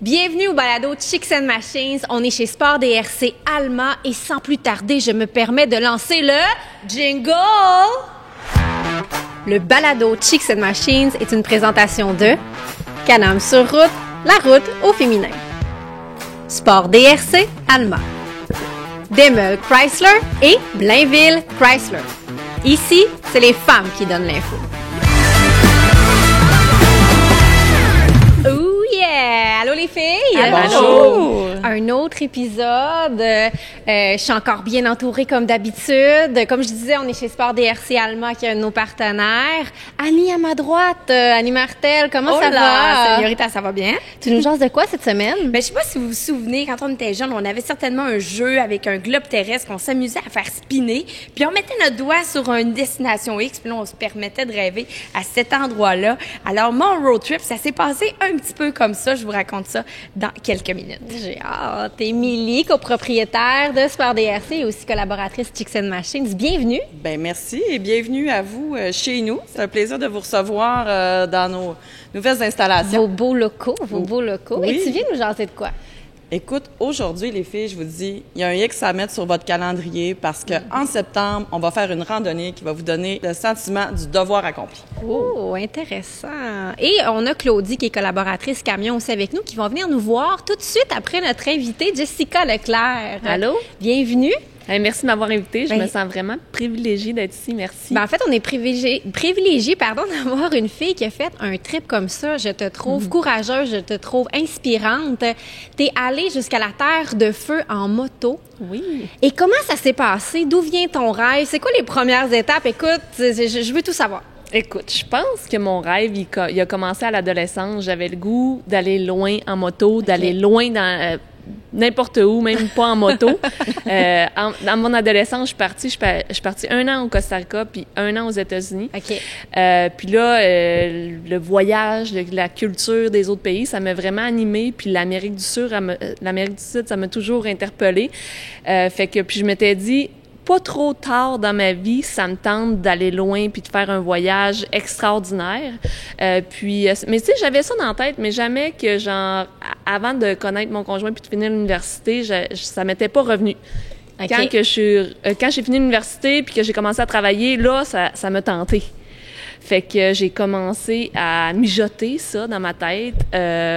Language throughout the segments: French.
Bienvenue au balado Chicks and Machines. On est chez Sport DRC Alma et sans plus tarder, je me permets de lancer le jingle. Le balado Chicks and Machines est une présentation de Can-Am sur route, la route au féminin. Sport DRC Alma. Demel Chrysler et Blainville Chrysler. Ici, c'est les femmes qui donnent l'info. Oh yeah! Allô les filles! Bonjour! Un autre épisode. Je suis encore bien entourée comme d'habitude. Comme je disais, on est chez Sport DRC Alma qui est un de nos partenaires. Annie à ma droite, Annie Martel, comment ça va? Señorita, ça va bien? Tu nous jases de quoi cette semaine? Ben, je sais pas si vous vous souvenez, quand on était jeunes, on avait certainement un jeu avec un globe terrestre qu'on s'amusait à faire spinner, puis on mettait notre doigt sur une destination X, puis là, on se permettait de rêver à cet endroit-là. Alors, mon road trip, ça s'est passé un petit peu comme ça. Je vous raconte ça dans quelques minutes. J'ai hâte. Émilie, copropriétaire de Sport DRC et aussi collaboratrice Chicks and Machines. Bienvenue. Ben merci et bienvenue à vous chez nous. C'est un plaisir de vous recevoir dans nos nouvelles installations. Vos beaux locaux. Oui. Et tu viens nous jaser de quoi? Écoute, aujourd'hui, les filles, je vous dis, il y a un X à mettre sur votre calendrier parce que en septembre, on va faire une randonnée qui va vous donner le sentiment du devoir accompli. Oh, intéressant. Et on a Claudie, qui est collaboratrice camion aussi avec nous, qui va venir nous voir tout de suite après notre invitée, Jessica Leclerc. Allô? Bienvenue. Merci de m'avoir invitée. Je me sens vraiment privilégiée d'être ici. Merci. Ben, en fait, on est privilégié d'avoir une fille qui a fait un trip comme ça. Je te trouve courageuse, je te trouve inspirante. T'es allée jusqu'à la Terre de Feu en moto. Oui. Et comment ça s'est passé? D'où vient ton rêve? C'est quoi les premières étapes? Écoute, je veux tout savoir. Écoute, je pense que mon rêve, il a commencé à l'adolescence. J'avais le goût d'aller loin en moto, d'aller loin dans... n'importe où, même pas en moto. Dans mon adolescence, je suis partie 1 an au Costa Rica, puis 1 an aux États-Unis. OK. Puis là, le voyage, la culture des autres pays, ça m'a vraiment animée. Puis l'Amérique du Sud, ça m'a toujours interpellée. Fait que, puis je m'étais dit, pas trop tard dans ma vie, ça me tente d'aller loin puis de faire un voyage extraordinaire. Mais tu sais, j'avais ça dans la tête, mais jamais que, genre, avant de connaître mon conjoint puis de finir l'université, ça m'était pas revenu. Okay. Quand j'ai fini l'université puis que j'ai commencé à travailler, là, ça m'a tenté. Fait que j'ai commencé à mijoter ça dans ma tête.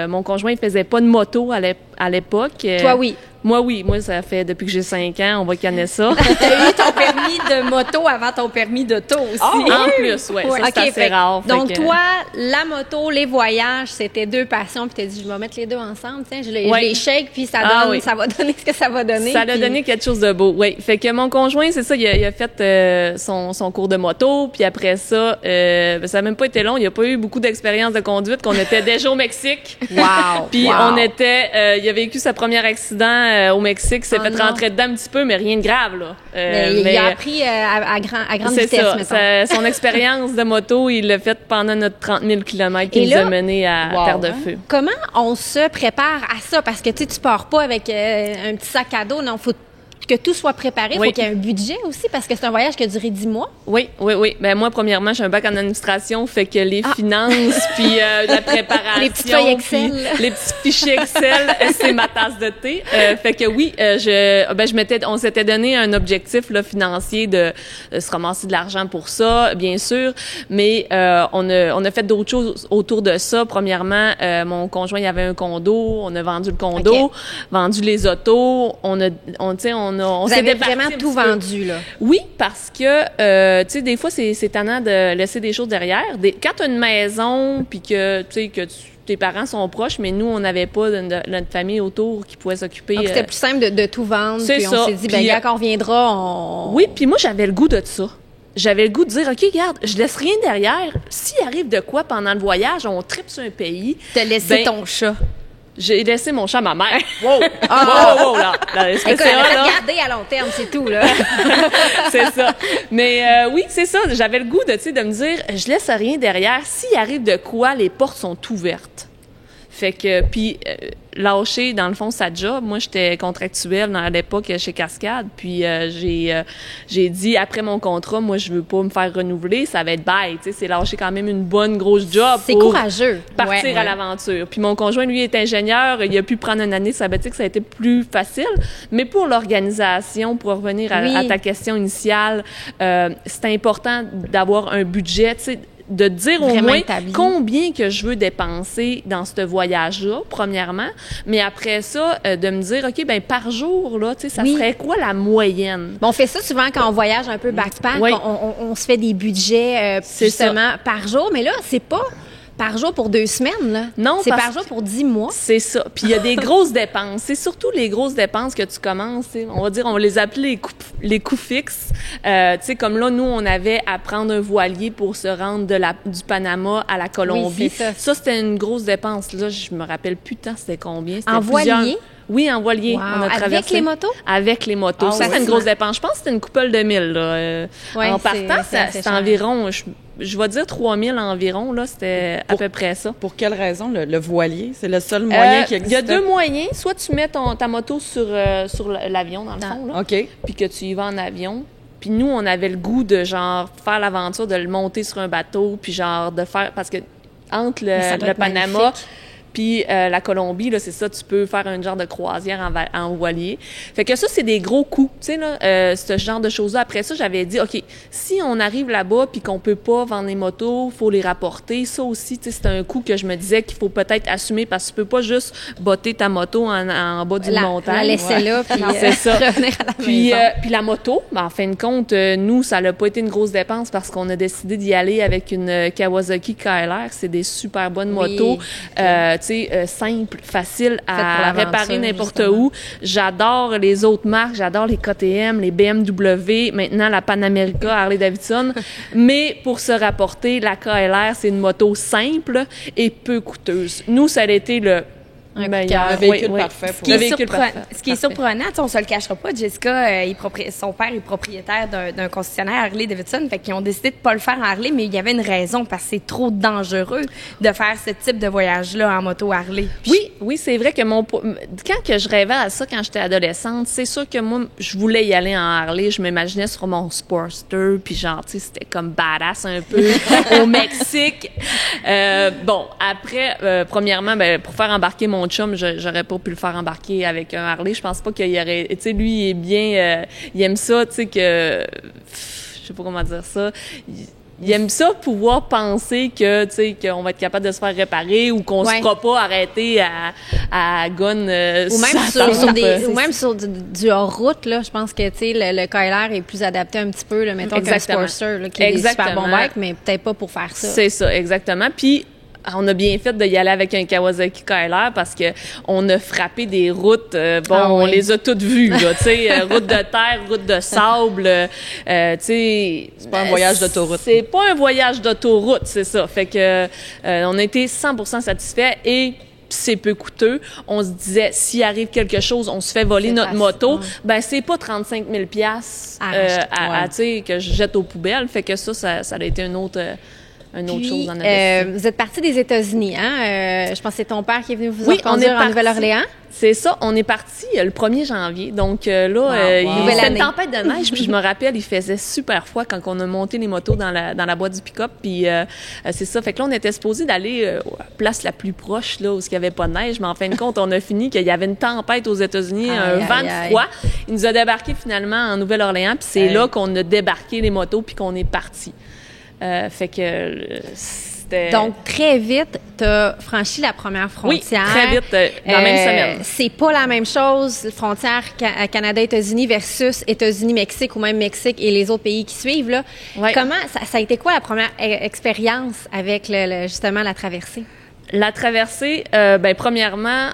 Mon conjoint, il faisait pas de moto à l'époque. Toi, oui. Moi, oui. Moi, ça fait depuis que j'ai 5 ans, on va canner ça. T'as eu ton permis de moto avant ton permis d'auto aussi. En plus, ouais. Ça, c'est assez rare. Donc, toi, la moto, les voyages, c'était 2 passions. Puis t'as dit, je vais mettre les 2 ensemble. Tiens, je les shake, puis ça va donner ce que ça va donner. Ça a donné quelque chose de beau, oui. Fait que mon conjoint, c'est ça, il a fait son cours de moto. Puis après ça, ça n'a même pas été long. Il n'y a pas eu beaucoup d'expérience de conduite, qu'on était déjà au Mexique. Wow! Puis il a vécu sa première accident au Mexique, s'est fait rentrer dedans un petit peu, mais rien de grave, là. Mais il a appris à grande vitesse, mettons. Son expérience de moto, il l'a fait pendant notre 30 000 km qui nous a menés à Terre de Feu. Comment on se prépare à ça? Parce que, tu pars pas avec un petit sac à dos, non, faut que tout soit préparé. Il faut qu'il y ait un budget aussi, parce que c'est un voyage qui a duré 10 mois. Oui. Ben moi, premièrement, j'ai un bac en administration, fait que les finances, puis la préparation... Les petites feuilles Excel. Les petits fichiers Excel, c'est ma tasse de thé. Fait que oui, on s'était donné un objectif là, financier de se ramasser de l'argent pour ça, bien sûr, mais on a fait d'autres choses autour de ça. Premièrement, mon conjoint, il avait un condo, on a vendu le condo, vendu les autos, Vous avez vraiment tout vendu, là. Oui, parce que, tu sais, des fois, c'est tannant de laisser des choses derrière. Quand tu as une maison, puis que, tu sais, tes parents sont proches, mais nous, on n'avait pas notre famille autour qui pouvait s'occuper. Donc, c'était plus simple de tout vendre. C'est puis ça. On s'est dit, bien, quand on reviendra, Oui, puis moi, j'avais le goût de ça. J'avais le goût de dire, OK, regarde, je laisse rien derrière. S'il arrive de quoi pendant le voyage, on tripe sur un pays. T'as laissé ton chat. J'ai laissé mon chat à ma mère. Wow! Wow, là. Écoute, elle a gardé à long terme, c'est tout, là. C'est ça. Mais oui, c'est ça. J'avais le goût de me dire, je laisse rien derrière. S'il arrive de quoi, les portes sont ouvertes. Fait que, puis lâcher, dans le fond, sa job. Moi, j'étais contractuelle à l'époque chez Cascade, puis j'ai dit, après mon contrat, moi, je veux pas me faire renouveler, ça va être bye, tu sais, c'est lâcher quand même une bonne grosse job C'est pour courageux. partir à l'aventure. Puis mon conjoint, lui, est ingénieur, il a pu prendre une année sabbatique, ça a été plus facile, mais pour l'organisation, pour revenir à ta question initiale, c'est important d'avoir un budget, tu sais, de dire au moins combien que je veux dépenser dans ce voyage-là, premièrement, mais après ça, de me dire, OK, ben par jour, là, tu sais, ça serait quoi la moyenne? Bon, on fait ça souvent quand on voyage un peu backpack, on se fait des budgets justement par jour, mais là, c'est pas par jour pour 2 semaines, là. Non, c'est par jour pour 10 mois. C'est ça. Puis il y a des grosses dépenses. C'est surtout les grosses dépenses que tu commences, on va dire, on va les appeler les coûts fixes. Tu sais, comme là, nous, on avait à prendre un voilier pour se rendre du Panama à la Colombie. Oui, c'est ça. Ça, c'était une grosse dépense. Là, je me rappelle plus tant c'était combien. C'était en voilier? Oui, en voilier. Wow. On a traversé. Avec les motos? Avec les motos. Ça, c'est une grosse dépense. Je pense que c'était une couple de mille, là. En partant, c'est environ, je vais dire 3 000 environ, là. C'était à peu près ça. Pour quelle raison, le voilier? C'est le seul moyen qui existe? Il y a 2 moyens. Soit tu mets ta moto sur l'avion, dans le fond, là. OK. Puis que tu y vas en avion. Puis nous, on avait le goût de, genre, faire l'aventure, de le monter sur un bateau, puis genre, de faire... Parce que entre le Panama... Magnifique. Puis la Colombie, là, c'est ça, tu peux faire un genre de croisière en voilier. Fait que ça, c'est des gros coûts, tu sais, là, ce genre de choses-là. Après ça, j'avais dit, OK, si on arrive là-bas puis qu'on peut pas vendre les motos, faut les rapporter. Ça aussi, tu sais, c'est un coût que je me disais qu'il faut peut-être assumer parce que tu peux pas juste botter ta moto en bas d'une montagne. La laisser là, puis c'est ça. revenir à la maison. Puis la moto, ben, en fin de compte, nous, ça n'a pas été une grosse dépense parce qu'on a décidé d'y aller avec une Kawasaki KLR. C'est des super bonnes motos. Simple, facile à réparer n'importe où. J'adore les autres marques, j'adore les KTM, les BMW, maintenant la Panamérica, Harley-Davidson. Mais pour se rapporter, la KLR, c'est une moto simple et peu coûteuse. Nous, ça a été un véhicule parfait. Ce qui est surprenant, on se le cachera pas, Jessica, son père est propriétaire d'un concessionnaire Harley-Davidson, fait qu'ils ont décidé de pas le faire en Harley, mais il y avait une raison, parce que c'est trop dangereux de faire ce type de voyage-là en moto Harley. Oui, c'est vrai que quand que je rêvais à ça quand j'étais adolescente, c'est sûr que moi, je voulais y aller en Harley, je m'imaginais sur mon Sportster, puis genre, tu sais, c'était comme badass un peu au Mexique. Bon, après, premièrement, pour faire embarquer mon chum, j'aurais pas pu le faire embarquer avec un Harley. Je pense pas qu'il y aurait... Tu sais, lui, il est bien... il aime ça, tu sais, que... Je sais pas comment dire ça. Il aime ça pouvoir penser que, tu sais, qu'on va être capable de se faire réparer ou qu'on se fera pas arrêter à gun... ou même sur du hors-route, là. Je pense que, tu sais, le KLR est plus adapté un petit peu, là, mettons, qu'un Sportster, là, qui est des super bon bike, mais peut-être pas pour faire ça. C'est ça, exactement. Puis, on a bien fait d'y aller avec un Kawasaki KLR parce que on a frappé des routes, on les a toutes vues, là, tu sais, route de terre, route de sable, tu sais. C'est pas un voyage d'autoroute. C'est pas un voyage d'autoroute, c'est ça. Fait que, on a été 100% satisfaits et c'est peu coûteux. On se disait, s'il arrive quelque chose, on se fait voler notre moto, ben c'est pas 35 000 $, tu sais, que je jette aux poubelles. Fait que ça a été une autre chose dans notre vie. Vous êtes parti des États-Unis, hein? Je pense que c'est ton père qui est venu vous reconduire en Nouvelle-Orléans. C'est ça. On est parti le 1er janvier. Donc là, c'était une tempête de neige. Puis je me rappelle, il faisait super froid quand on a monté les motos dans la boîte du pick-up. Puis c'est ça. Fait que là, on était supposé d'aller à la place la plus proche, là, où il n'y avait pas de neige. Mais en fin de compte, on a fini qu'il y avait une tempête aux États-Unis, un vent de froid. Il nous a débarqué finalement en Nouvelle-Orléans. Puis c'est là qu'on a débarqué les motos puis qu'on est parti. Fait que c'était... Donc, très vite, tu as franchi la première frontière. Oui, très vite, dans la même semaine. C'est pas la même chose, frontière Canada-États-Unis versus États-Unis-Mexique ou même Mexique et les autres pays qui suivent, là. Ouais. Comment, ça a été quoi la première expérience avec justement la traversée? La traversée, premièrement,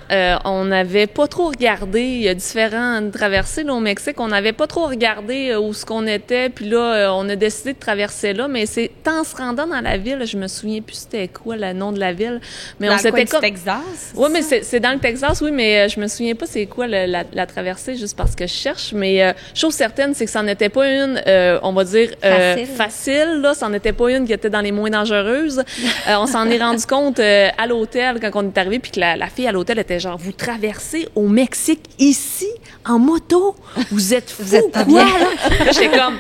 on n'avait pas trop regardé. Il y a différentes traversées là, au Mexique. On n'avait pas trop regardé où ce qu'on était. Puis là, on a décidé de traverser là. Mais c'est en se rendant dans la ville, je me souviens plus c'était quoi le nom de la ville. Mais dans le Texas? Oui, mais c'est dans le Texas, oui, mais je me souviens pas c'est quoi la traversée, juste parce que je cherche. Mais chose certaine, c'est que ça n'était pas une, on va dire, facile. Là, ça n'était pas une qui était dans les moins dangereuses. On s'en est rendu compte à l'hôtel quand on est arrivé, puis que la fille à l'hôtel était genre, vous traversez au Mexique ici, en moto? Vous êtes fous, pas quoi, bien. là? J'étais comme...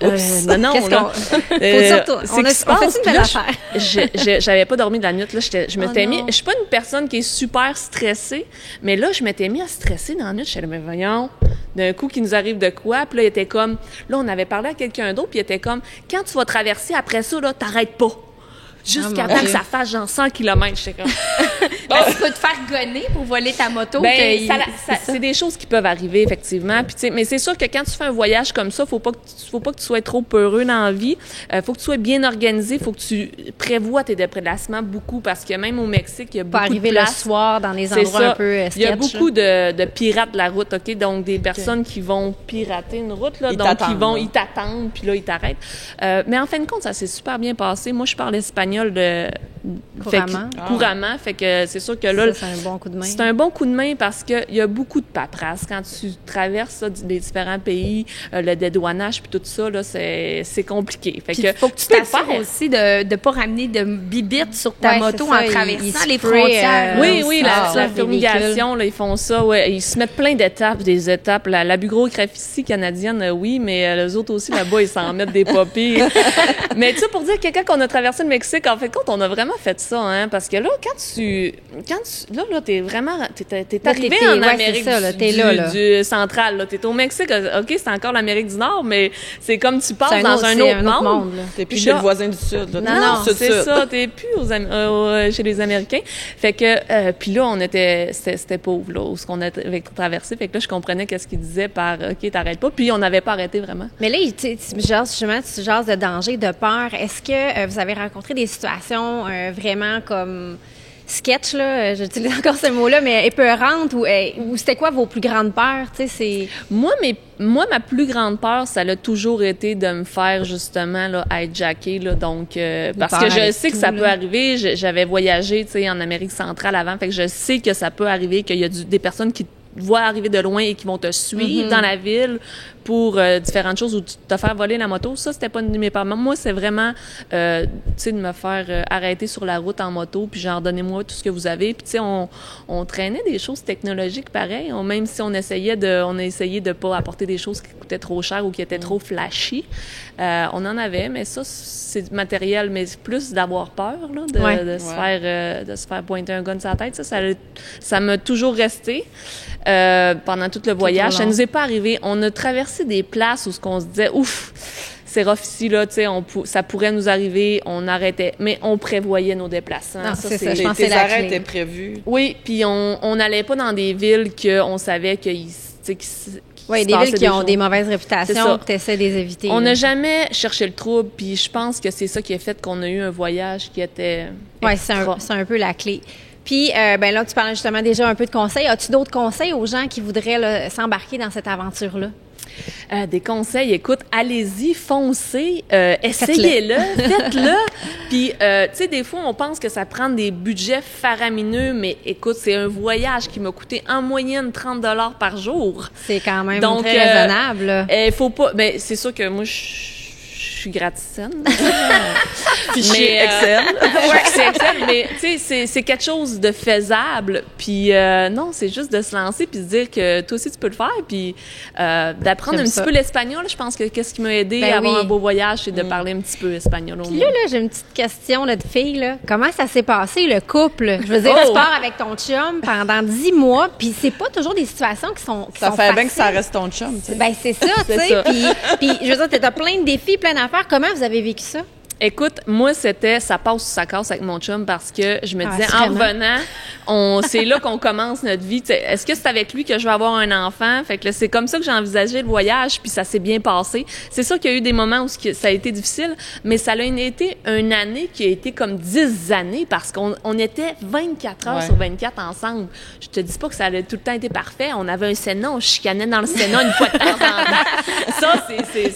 non, Qu'est-ce là. Faut dire tout. C'est On qui se fait passe. une Puis belle là, affaire. j'avais pas dormi de la nuit. Là, je m'étais mis. non. Je suis pas une personne qui est super stressée, mais là, je m'étais mis à stresser dans la nuit. Je disais, mais voyons, d'un coup, qu'il nous arrive de quoi? Puis là, il était comme. Là, on avait parlé à quelqu'un d'autre, puis il était comme, quand tu vas traverser après ça, là, t'arrêtes pas. Jusqu'à temps que ça fasse genre 100 km. J'étais comme. Tu peux te faire gonner pour voler ta moto. Ben, c'est des choses qui peuvent arriver, effectivement. Puis, tu sais, mais c'est sûr que quand tu fais un voyage comme ça, faut pas que tu sois trop peureux dans la vie. Faut que tu sois bien organisé. Faut que tu prévois tes déplacements beaucoup parce que même au Mexique, il y a beaucoup arriver de places. le soir dans des C'est endroits ça. un peu sketch. Il y a beaucoup de pirates de la route, OK? Donc, des personnes qui vont pirater une route, là. Ils t'attendent, puis là, ils t'arrêtent. Mais en fin de compte, ça s'est super bien passé. Moi, je parle espagnol couramment. Fait que c'est sûr que là, c'est un bon coup de main. C'est un bon coup de main parce qu'il y a beaucoup de paperasse. Quand tu traverses ça, les différents pays, le dédouanage puis tout ça, là, c'est compliqué. Fait que faut que tu t'assures aussi de ne pas ramener de bibites sur ta moto en traversant les frontières. Oui, la fumigation, là, ils font ça. Ouais. Ils se mettent plein d'étapes, des étapes. La bureaucratie canadienne, oui, mais les autres aussi, là-bas, ils s'en mettent des papiers. Mais tu sais, pour dire quelqu'un qu'on a traversé le Mexique, en fait, compte, on a vraiment fait ça, hein, parce que là, là, t'es vraiment, t'es arrivé en Amérique du central, là. T'es au Mexique, OK, c'est encore l'Amérique du Nord, mais c'est comme tu passes dans un autre monde. T'es plus chez le voisin du Sud, là. Non, c'est ça, t'es plus chez les Américains. Fait que, puis là, c'était pauvre, là, où ce qu'on avait traversé. Fait que là, je comprenais qu'est-ce qu'il disait par, OK, t'arrêtes pas. Puis on n'avait pas arrêté vraiment. Mais là, tu jases de danger, de peur. Est-ce que vous avez rencontré des situations vraiment comme sketch, là, j'utilise encore ce mot-là, mais épeurantes, ou c'était quoi vos plus grandes peurs, tu sais, Moi, ma plus grande peur, ça a toujours été de me faire, justement, là, hijacker, là, donc, parce que je sais que ça peut arriver, j'avais voyagé, tu sais, en Amérique centrale avant, fait que je sais que ça peut arriver, qu'il y a des personnes qui voient arriver de loin et qui vont te suivre dans la ville pour différentes choses ou te faire voler la moto. Ça, c'était pas une de mes peurs. Moi, c'est vraiment, tu sais, de me faire arrêter sur la route en moto, puis genre, donnez-moi tout ce que vous avez. Puis, tu sais, on traînait des choses technologiques pareil. Même si on a essayé de pas apporter des choses qui coûtaient trop cher ou qui étaient trop flashy. On en avait, mais ça, c'est du matériel, mais c'est plus d'avoir peur, là, de se faire pointer un gun sur la tête. Ça m'a toujours resté. Pendant tout le voyage. Ça nous est pas arrivé. On a traversé des places où on se disait, ouf, c'est rough ici, là, tu sais, ça pourrait nous arriver, on arrêtait, mais on prévoyait nos déplacements. Non, ça, c'est ça. Tes arrêts étaient prévus. Oui, puis on n'allait pas dans des villes qu'on savait qu'il oui, des villes qui ont des mauvaises réputations, tu essaies de les éviter. On n'a jamais cherché le trouble, puis je pense que c'est ça qui a fait qu'on a eu un voyage qui était... Oui, c'est un peu la clé. Puis, là, tu parlais justement déjà un peu de conseils. As-tu d'autres conseils aux gens qui voudraient là, s'embarquer dans cette aventure-là? Des conseils, écoute, allez-y, foncez, essayez-le, faites-le. Puis, tu sais, des fois, on pense que ça prend des budgets faramineux, mais écoute, c'est un voyage qui m'a coûté en moyenne 30 $ par jour. C'est quand même très raisonnable. Faut pas, ben, c'est sûr que moi, je suis graticienne. Fichier Excel. C'est Excel, mais tu sais, c'est quelque chose de faisable. Puis non, c'est juste de se lancer puis de dire que toi aussi tu peux le faire. Puis d'apprendre un petit peu l'espagnol. Je pense que qu'est-ce qui m'a aidé à avoir un beau voyage, c'est de parler un petit peu espagnol au moins. Puis là, j'ai une petite question là, de fille. Là. Comment ça s'est passé, le couple? Je veux dire, tu pars avec ton chum pendant 10 mois, puis c'est pas toujours des situations qui sont ça fait faciles. bien que ça reste ton chum, tu sais. Ben c'est ça, tu sais. Puis je veux dire, t'as plein de défis, plein d'affaires. Comment vous avez vécu ça? Écoute, moi, c'était ça passe ou ça casse avec mon chum parce que je me disais, en revenant, c'est là qu'on commence notre vie. T'sais, est-ce que c'est avec lui que je vais avoir un enfant? Fait que là, c'est comme ça que j'ai envisagé le voyage, puis ça s'est bien passé. C'est sûr qu'il y a eu des moments où ça a été difficile, mais ça a été une année qui a été comme 10 années parce qu'on était 24 heures sur 24 ensemble. Je te dis pas que ça a tout le temps été parfait. On avait un Sénat, on chicanait dans le Sénat une fois de temps en temps. Ça,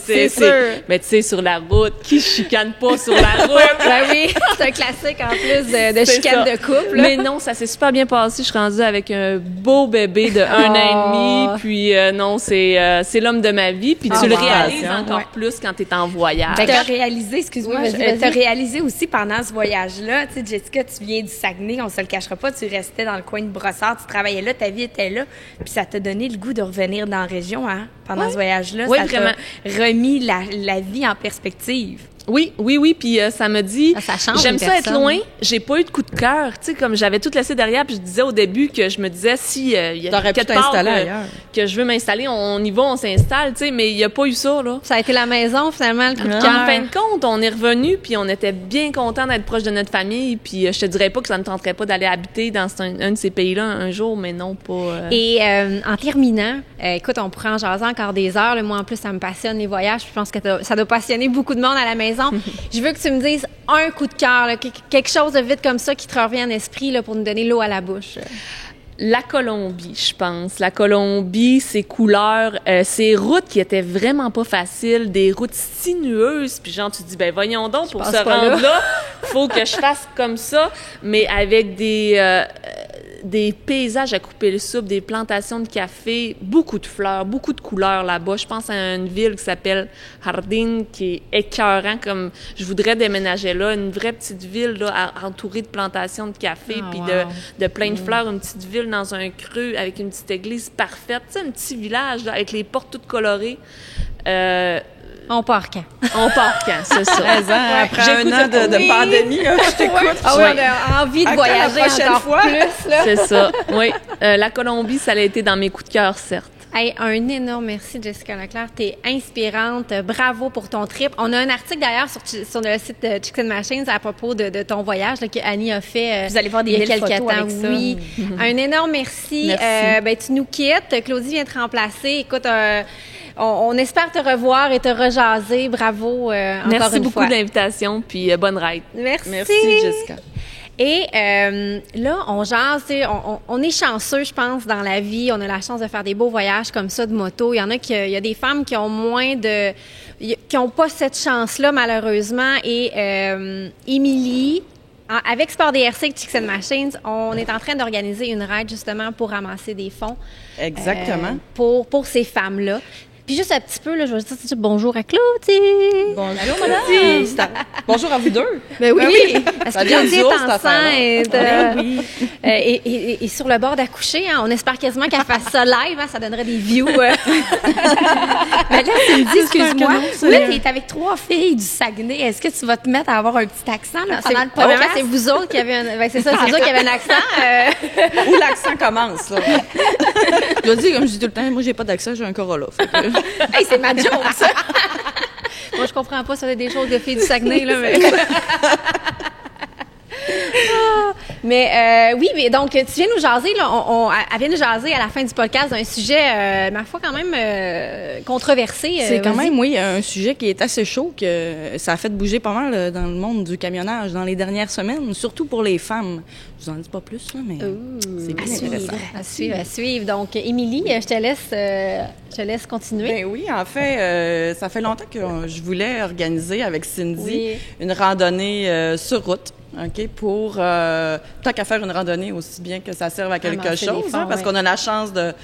c'est sûr. Mais tu sais, sur la route, qui chicane pas pas sur la route. Ben oui, c'est un classique en plus de C'est chicane ça. de couple. là. Mais non, ça s'est super bien passé. Je suis rendue avec un beau bébé de 1 an et demi. Puis non, c'est l'homme de ma vie. Puis tu le réalises encore plus quand tu es en voyage. Ben, t'as réalisé, excuse-moi, Vas-y. t'as réalisé aussi pendant ce voyage-là, tu sais, Jessica, tu viens du Saguenay, on se le cachera pas, tu restais dans le coin de Brossard, tu travaillais là, ta vie était là, puis ça t'a donné le goût de revenir dans la région, hein, pendant ce voyage-là. Oui, ça vraiment. t'a remis la vie en perspective. Oui. Puis ça me dit, Ça change j'aime une ça être personne. loin. J'ai pas eu de coup de cœur. Tu sais, comme j'avais tout laissé derrière, puis je disais au début que je me disais, si il y a T'aurais pu quelque part t'installer ailleurs. que je veux m'installer, on y va, on s'installe, tu sais, mais il y a pas eu ça, là. Ça a été la maison, finalement, le coup de En cœur. fin de compte, on est revenu puis on était bien contents d'être proche de notre famille. Puis je te dirais pas que ça ne tenterait pas d'aller habiter dans un de ces pays-là un jour, mais non pas. Et en terminant, écoute, on pourrait en jaser encore des heures. Là. Moi, en plus, ça me passionne les voyages. Je pense que ça doit passionner beaucoup de monde à la maison. Je veux que tu me dises un coup de cœur, là, quelque chose de vite comme ça qui te revient en esprit là, pour nous donner l'eau à la bouche. La Colombie, je pense. La Colombie, ses couleurs, ses routes qui étaient vraiment pas faciles, des routes sinueuses. Puis genre, tu te dis, ben voyons donc, pour passe se pas rendre là, faut que je fasse comme ça, mais avec des paysages à couper le souffle, des plantations de café, beaucoup de fleurs, beaucoup de couleurs là-bas. Je pense à une ville qui s'appelle Jardín, qui est écœurant, comme je voudrais déménager là, une vraie petite ville là, entourée de plantations de café, puis de plein de fleurs, une petite ville dans un creux avec une petite église parfaite, tu sais, un petit village là, avec les portes toutes colorées. On part quand? On part quand, c'est ça. 13 ans, après un an de pandémie, là, je t'écoute. Ah oui, on a envie de À quand voyager la prochaine encore fois? plus. Là. C'est ça, oui. La Colombie, ça a été dans mes coups de cœur, certes. Hey, un énorme merci, Jessica Leclerc. T'es inspirante. Bravo pour ton trip. On a un article d'ailleurs sur le site de Chicks and Machines à propos de ton voyage là, que Annie a fait Vous allez voir des il y a belles quelques photos temps. avec ça. Oui. Un énorme merci. Merci. Tu nous quittes. Claudie vient te remplacer. Écoute, on espère te revoir et te rejaser. Bravo encore Merci une beaucoup fois. de l'invitation, puis bonne ride. Merci. Merci, Jessica. Et là, on jase, tu sais, on est chanceux, je pense, dans la vie. On a la chance de faire des beaux voyages comme ça de moto. Il y en a il y a des femmes qui ont qui ont pas cette chance-là, malheureusement. Et Émilie, avec Sport DRC et Chicks and Machines, on est en train d'organiser une ride justement pour ramasser des fonds. Exactement. Pour ces femmes-là. Puis juste un petit peu, là, je vais juste dire bonjour à Claudie. Bonjour, madame. Bonjour à vous deux. Ben oui, parce Ça que vient Claudie du est haut, cette affaire-là. enceinte. Et sur le bord d'accoucher, hein, on espère quasiment qu'elle fasse ça live, hein, ça donnerait des views. Mais là, tu me dis, excuse-moi, ça. là, t'es avec 3 filles du Saguenay. Est-ce que tu vas te mettre à avoir un petit accent là, pendant le Premièrement, podcast? c'est vous autres qui avez c'est ça, c'est sûr qu'il y avait un accent. Où l'accent commence, là. Je dis, comme je dis tout le temps, moi, j'ai pas d'accent, j'ai un Corolla. Fait que- Hey, c'est ma joke, ça! Moi, je comprends pas, ça c'est des choses de filles du Saguenay, là, mais... Mais oui, mais donc tu viens nous jaser, là, elle vient nous jaser à la fin du podcast d'un sujet, ma foi, quand même controversé. C'est quand Vas-y. même, oui, un sujet qui est assez chaud, que ça a fait bouger pas mal dans le monde du camionnage dans les dernières semaines, surtout pour les femmes. Je vous en dis pas plus, là, mais c'est bien intéressant. À suivre. Donc, Émilie, je te laisse continuer. Ben oui, en fait, ça fait longtemps que je voulais organiser avec Cindy Oui. une randonnée sur route. OK, pour tant qu'à faire une randonnée, aussi bien que ça serve à quelque Ramasser des chose, fonds, parce ouais. qu'on a la chance de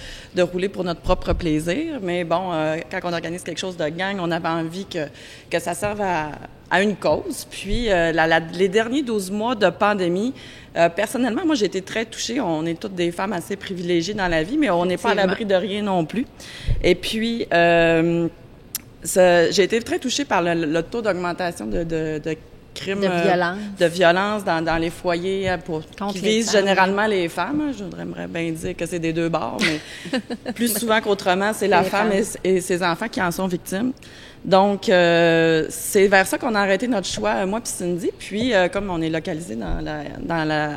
rouler pour notre propre plaisir. Mais bon, quand on organise quelque chose de gang, on avait envie que ça serve à une cause. Puis, les derniers 12 mois de pandémie, personnellement, moi, j'ai été très touchée. On est toutes des femmes assez privilégiées dans la vie, mais on n'est pas à l'abri de rien non plus. Et puis, j'ai été très touchée par le taux d'augmentation de crimes de violence dans les foyers qui visent généralement les femmes. Je voudrais bien dire que c'est des deux bords, mais plus souvent qu'autrement, c'est la femme et ses enfants qui en sont victimes. Donc, c'est vers ça qu'on a arrêté notre choix, moi puis Cindy. Puis, comme on est localisé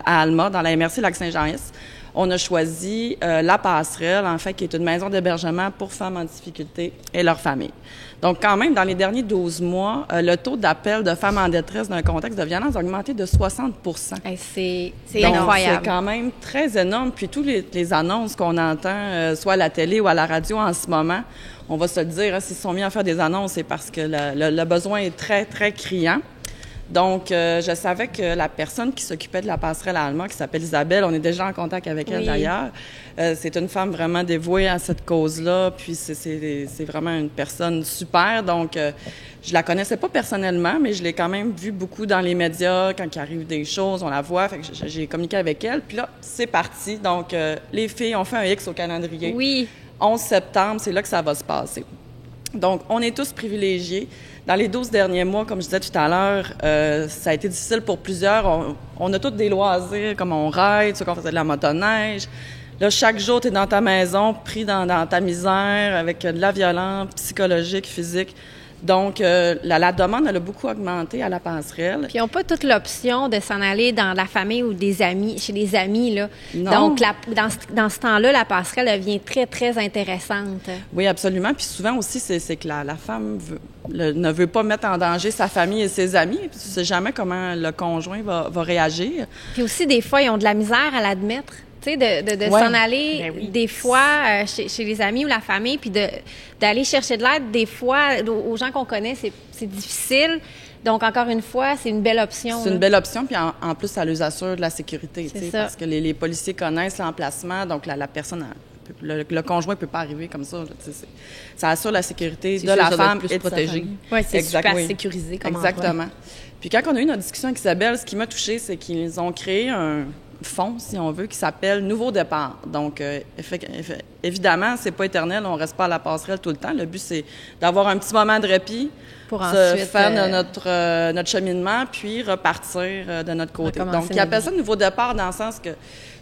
à Alma, dans la MRC Lac-Saint-Jean-Est, on a choisi La Passerelle, en fait, qui est une maison d'hébergement pour femmes en difficulté et leurs familles. Donc, quand même, dans les derniers 12 mois, le taux d'appel de femmes en détresse dans un contexte de violence a augmenté de 60 C'est Donc, incroyable. c'est quand même très énorme. Puis, tous les annonces qu'on entend, soit à la télé ou à la radio en ce moment, on va se le dire, hein, s'ils se sont mis à faire des annonces, c'est parce que le besoin est très, très criant. Donc, je savais que la personne qui s'occupait de la passerelle à Alma, qui s'appelle Isabelle, on est déjà en contact avec elle d'ailleurs, c'est une femme vraiment dévouée à cette cause-là, puis c'est vraiment une personne super. Donc, je la connaissais pas personnellement, mais je l'ai quand même vue beaucoup dans les médias, quand il arrive des choses, on la voit, fait que j'ai communiqué avec elle, puis là, c'est parti. Donc, les filles ont fait un X au calendrier. Oui. 11 septembre, c'est là que ça va se passer. Donc, on est tous privilégiés. Dans les 12 derniers mois, comme je disais tout à l'heure, ça a été difficile pour plusieurs. On a tous des loisirs, comme on ride, ceux qu'on faisait de la motoneige. Là, chaque jour, tu es dans ta maison, pris dans ta misère, avec de la violence psychologique, physique. Donc, la demande, elle a beaucoup augmenté à la passerelle. Puis, ils n'ont pas toute l'option de s'en aller dans la famille ou des amis, chez des amis, là. Non. Donc, dans ce temps-là, la passerelle devient très, très intéressante. Oui, absolument. Puis souvent aussi, c'est que la femme ne veut pas mettre en danger sa famille et ses amis. Puis tu sais jamais comment le conjoint va réagir. Puis aussi, des fois, ils ont de la misère à l'admettre. Tu sais, de s'en aller des fois chez les amis ou la famille, puis d'aller chercher de l'aide, des fois, aux gens qu'on connaît, c'est difficile. Donc, encore une fois, c'est une belle option. C'est une belle option, puis en plus, ça leur assure de la sécurité, c'est parce que les policiers connaissent l'emplacement, donc la personne, le conjoint ne peut pas arriver comme ça. Là, ça assure la sécurité de la femme et de sa famille. Oui, c'est super sécurisé comme exactement. Puis quand on a eu notre discussion avec Isabelle, ce qui m'a touchée, c'est qu'ils ont créé un fonds, si on veut, qui s'appelle Nouveau départ. Donc, évidemment, c'est pas éternel, on reste pas à la passerelle tout le temps. Le but, c'est d'avoir un petit moment de répit pour ensuite faire notre cheminement, puis repartir de notre côté. Donc, ils appellent ça Nouveau départ dans le sens que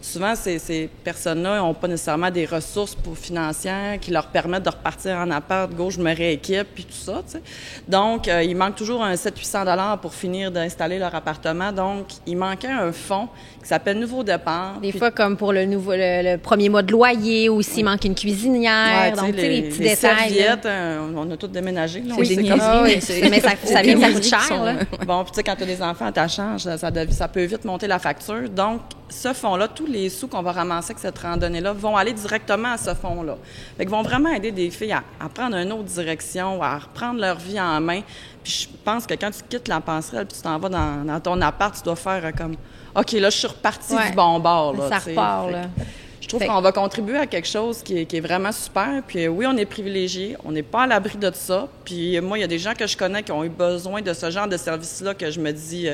souvent, ces personnes-là n'ont pas nécessairement des ressources financières qui leur permettent de repartir en appart, je me rééquipe, puis tout ça, tu sais. Donc, il manque toujours un 700-800 $ pour finir d'installer leur appartement. Donc, il manquait un fonds qui s'appelle Nouveau départ. Des fois, comme pour le premier mois de loyer, ou s'il manque une cuisinière, donc, tu sais, les petits détails. Serviettes, on a tous déménagé. Là, mais ça coûte cher, là. Bon, puis tu sais, quand tu as des enfants à ta charge, ça peut vite monter la facture. Donc, ce fonds-là, tous les sous qu'on va ramasser avec cette randonnée-là vont aller directement à ce fonds-là. Fait qu'ils vont vraiment aider des filles à prendre une autre direction, à reprendre leur vie en main. Puis je pense que quand tu quittes la passerelle puis tu t'en vas dans ton appart, tu dois faire comme « OK, là, je suis repartie du bon bord. » Ça repart, là. Je trouve qu'on va contribuer à quelque chose qui est vraiment super. Puis oui, on est privilégiés, on n'est pas à l'abri de ça. Puis moi, il y a des gens que je connais qui ont eu besoin de ce genre de service-là que je me dis...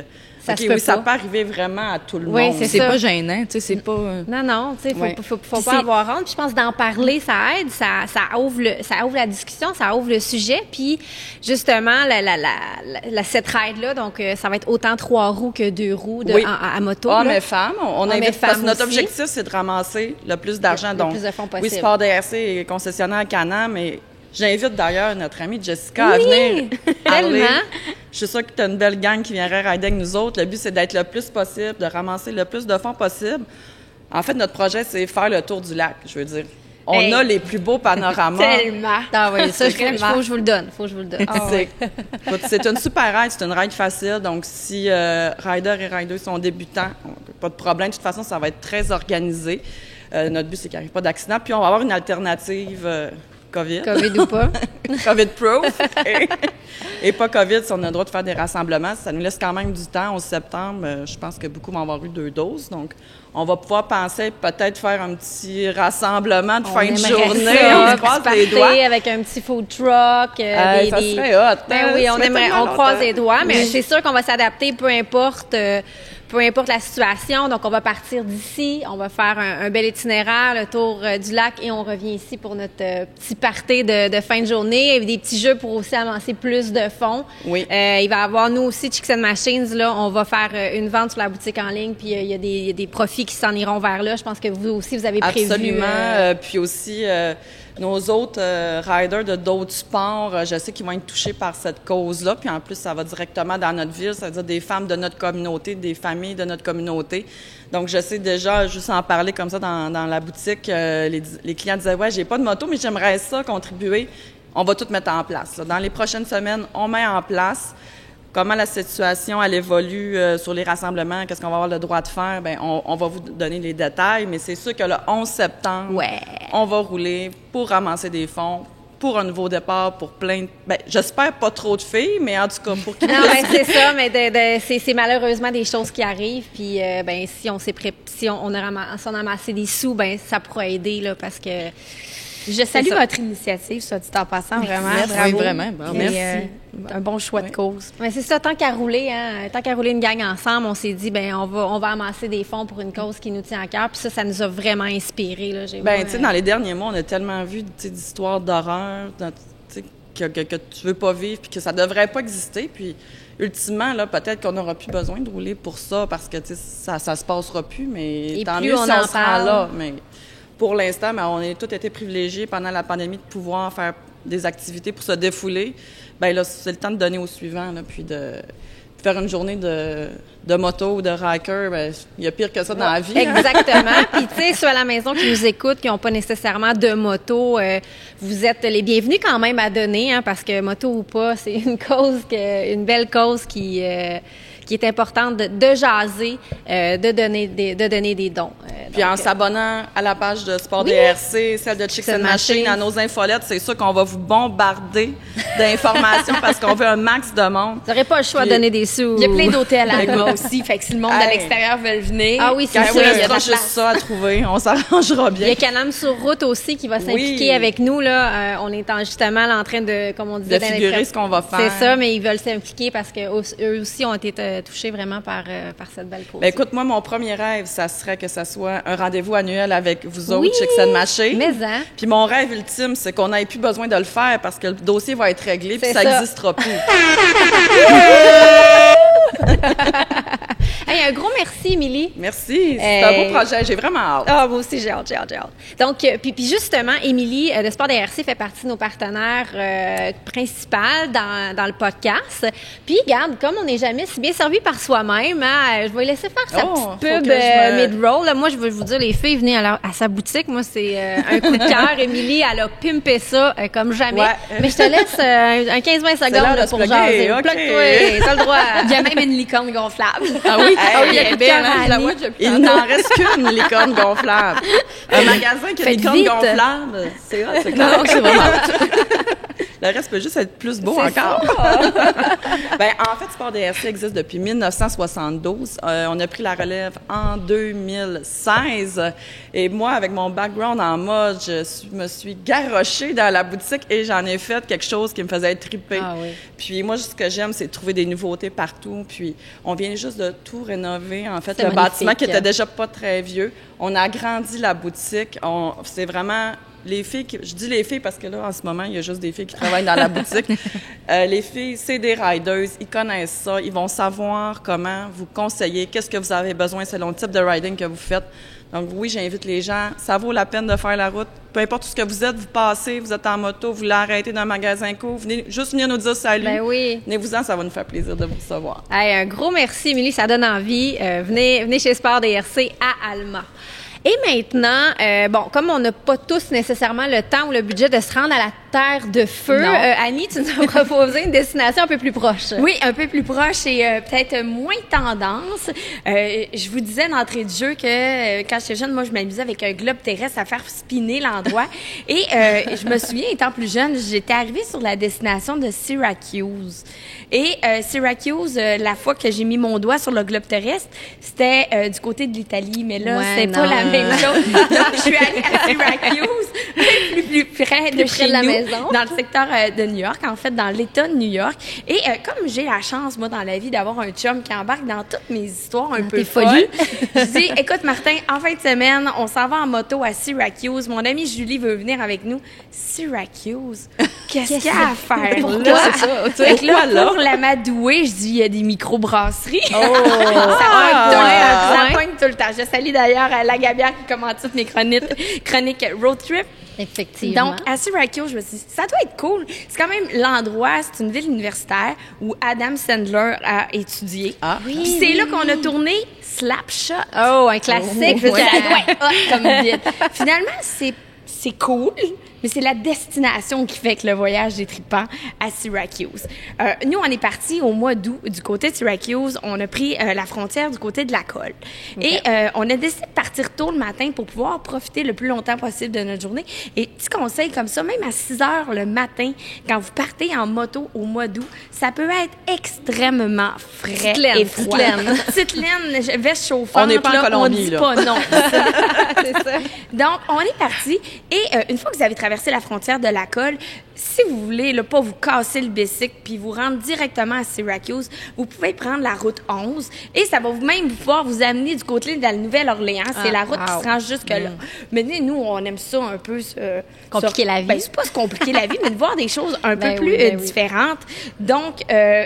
ça peut arriver vraiment à tout le monde. C'est pas gênant, tu sais, c'est pas... Non, tu sais, faut pas avoir honte. Puis je pense d'en parler, ça aide, ça ouvre la discussion, ça ouvre le sujet. Puis justement, cette ride-là, donc ça va être autant 3 roues que 2 roues à moto. Hommes et femmes, on invite parce que notre objectif, c'est de ramasser le plus d'argent. Donc, plus de fonds possible. Oui, Sport DRC est concessionnaire à Can-Am, mais j'invite d'ailleurs notre amie Jessica à venir parler. Je suis sûre que tu as une belle gang qui viendrait rider avec nous autres. Le but, c'est d'être le plus possible, de ramasser le plus de fonds possible. En fait, notre projet, c'est faire le tour du lac, je veux dire. On a les plus beaux panoramas. Tellement! Ah oui, ça, faut que je vous le donne. C'est une super ride, c'est une ride facile. Donc, si riders et riders sont débutants, pas de problème. De toute façon, ça va être très organisé. Notre but, c'est qu'il n'y arrive pas d'accident. Puis, on va avoir une alternative COVID ou pas. COVID-proof. Et pas COVID, si on a le droit de faire des rassemblements. Ça nous laisse quand même du temps. Au septembre, je pense que beaucoup vont avoir eu 2 doses. Donc, on va pouvoir penser peut-être faire un petit rassemblement de fin de journée. On se croise les doigts. Avec un petit food truck. Ça serait hot. Ben oui, on croise les doigts. Mais c'est sûr qu'on va s'adapter, peu importe la situation. Donc, on va partir d'ici, on va faire un bel itinéraire, le tour du lac, et on revient ici pour notre petit party de fin de journée. Il y a des petits jeux pour aussi avancer plus de fonds. Oui. Il va y avoir, nous aussi, Chicks and Machines, là, on va faire une vente sur la boutique en ligne, puis il y a des profits qui s'en iront vers là. Je pense que vous aussi, vous avez prévu. Absolument. Puis aussi... nos autres riders de d'autres sports, je sais qu'ils vont être touchés par cette cause-là. Puis en plus, ça va directement dans notre ville, ça veut dire des femmes de notre communauté, des familles de notre communauté. Donc, je sais déjà, juste en parler comme ça dans la boutique, les clients disaient « Ouais, j'ai pas de moto, mais j'aimerais ça contribuer. » On va tout mettre en place. Là. Dans les prochaines semaines, on met en place comment la situation, elle évolue sur les rassemblements, qu'est-ce qu'on va avoir le droit de faire. Bien, on va vous donner les détails, mais c'est sûr que le 11 septembre, on va rouler pour ramasser des fonds pour un nouveau départ, pour plein de... j'espère pas trop de filles, mais en tout cas, pour qu'ils Non, c'est ça, mais c'est malheureusement des choses qui arrivent, puis si on a amassé des sous, ça pourrait aider, là, parce que... Je salue votre initiative, ça, dit en passant, vraiment. Merci. Bravo. Oui, vraiment. Merci. Un bon choix de cause. Mais c'est ça, tant qu'à rouler une gang ensemble, on s'est dit, on va amasser des fonds pour une cause qui nous tient à cœur. Puis ça nous a vraiment inspirés. Là. Tu sais, dans les derniers mois, on a tellement vu d'histoires d'horreur que tu veux pas vivre, puis que ça devrait pas exister. Puis ultimement, là, peut-être qu'on n'aura plus besoin de rouler pour ça, parce que ça se passera plus. Mais et tant plus mieux on si en on se rend parle. là. Mais pour l'instant, on a tous été privilégiés pendant la pandémie de pouvoir faire des activités pour se défouler. Là, c'est le temps de donner au suivant, là, puis de faire une journée de moto ou de riker. Il y a pire que ça dans la vie. Exactement. Puis, tu sais, ceux à la maison qui nous écoutent, qui n'ont pas nécessairement de moto, vous êtes les bienvenus quand même à donner, parce que moto ou pas, c'est une belle cause qui est importante de jaser, de donner des dons. Puis en s'abonnant à la page de Sport DRC, celle de Chicks and Machine, à nos infolettes, c'est sûr qu'on va vous bombarder d'informations parce qu'on veut un max de monde. Vous n'aurez pas le choix de donner des sous. Il y a plein d'hôtels à Alma aussi, fait que si le monde de l'extérieur veut venir... Ah oui, c'est ça. Il y a juste ça à trouver. On s'arrangera bien. Il y a Canam sur route aussi qui va s'impliquer avec nous. Là. On est justement en train de, comme on disait... De figurer ce qu'on va faire. C'est ça, mais ils veulent s'impliquer parce qu'eux aussi ont été touchés vraiment par cette belle cause. Écoute, moi, mon premier rêve, ça serait que ça soit un rendez-vous annuel avec vous autres, Chicks and Machine. Puis mon rêve ultime, c'est qu'on n'ait plus besoin de le faire parce que le dossier va être réglé puis ça n'existera plus. Hey, un gros merci, Émilie. Merci. C'est un beau projet. J'ai vraiment hâte. Ah, moi aussi, j'ai hâte. Donc, puis justement, Émilie de Sport DRC fait partie de nos partenaires principaux dans le podcast. Puis, regarde, comme on n'est jamais si bien servi par soi-même, je vais laisser faire sa petite pub mid-roll. Là, moi, je veux vous dire, les filles, venez à sa boutique. Moi, c'est un coup de cœur. Émilie, elle a pimpé ça comme jamais. Ouais. Mais je te laisse un 15-20 secondes là, pour jaser. Okay. Plug-toi, t'as le droit. Il y a même une licorne gonflable. Ah oui? Il y a bien, il n'en reste qu'une licorne gonflable. Un magasin qui a une licorne gonflable. C'est hot, c'est clair. C'est vraiment Le reste peut juste être plus beau encore. En fait, Sport DRC existe depuis 1972. On a pris la relève en 2016. Et moi, avec mon background en mode, me suis garrochée dans la boutique et j'en ai fait quelque chose qui me faisait triper. Ah oui. Puis moi, ce que j'aime, c'est trouver des nouveautés partout. Puis on vient juste de tout rénover. En fait, c'est le magnifique. bâtiment qui était déjà pas très vieux. On a agrandi la boutique. C'est vraiment... Les filles, je dis les filles parce que là, en ce moment, il y a juste des filles qui travaillent dans la boutique. Les filles, c'est des riders, ils connaissent ça, ils vont savoir comment vous conseiller, qu'est-ce que vous avez besoin selon le type de riding que vous faites. Donc oui, j'invite les gens, ça vaut la peine de faire la route. Peu importe ce que vous êtes, vous passez, vous êtes en moto, vous l'arrêtez dans un magasin court, venez juste venir nous dire salut. Ben oui. Venez-vous-en, ça va nous faire plaisir de vous recevoir. Hey, un gros merci, Émilie, ça donne envie. Venez chez Sport DRC à Alma. Et maintenant, comme on n'a pas tous nécessairement le temps ou le budget de se rendre à la Terre de Feu, Annie, tu nous as proposé une destination un peu plus proche. Oui, un peu plus proche et peut-être moins tendance. Je vous disais d'entrée de jeu que quand j'étais jeune, moi, je m'amusais avec un globe terrestre à faire spinner l'endroit. Et je me souviens, étant plus jeune, j'étais arrivée sur la destination de Syracuse. Et Syracuse, la fois que j'ai mis mon doigt sur le globe terrestre, c'était du côté de l'Italie. Mais là, c'est pas la même chose. Donc, je suis allée à Syracuse, plus près de chez nous, dans le secteur de New York, en fait, dans l'État de New York. Et comme j'ai la chance, moi, dans la vie, d'avoir un chum qui embarque dans toutes mes histoires un peu folles, je dis, écoute, Martin, en fin de semaine, on s'en va en moto à Syracuse. Mon amie Julie veut venir avec nous. Syracuse? Qu'est-ce qu'il y a à faire là? Fait que là, pour l'amadouer, je dis, il y a des microbrasseries. Ça pointe tout le temps. Je salue d'ailleurs la Gabière qui commente toutes mes chroniques road trip. Effectivement. Donc, à Syracuse, je me suis dit, ça doit être cool. C'est quand même l'endroit, c'est une ville universitaire où Adam Sandler a étudié. Ah. Puis c'est là qu'on a tourné Slapshot. Oh, un classique. Ça doit être hot comme ville. Finalement, c'est cool, mais c'est la destination qui fait que le voyage est trippant à Syracuse. Nous, on est partis au mois d'août du côté de Syracuse. On a pris la frontière du côté de la Colle. Okay. Et on a décidé de partir tôt le matin pour pouvoir profiter le plus longtemps possible de notre journée. Et petit conseil comme ça, même à 6 heures le matin, quand vous partez en moto au mois d'août, ça peut être extrêmement frais et froid. Petite laine, veste chauffante. On n'est pas en Colombie, on dit pas non. C'est ça. Donc, on est parti. Et une fois que vous avez traversé la frontière de la Colle, si vous voulez là, pas vous casser le bicycle puis vous rendre directement à Syracuse, vous pouvez prendre la route 11 et ça va même pouvoir vous amener du côté de la Nouvelle-Orléans. C'est la route qui se rend jusque-là. Mais nous, on aime ça un peu... compliquer la vie. Ben, c'est pas se compliquer la vie, mais de voir des choses un peu plus différentes. Donc,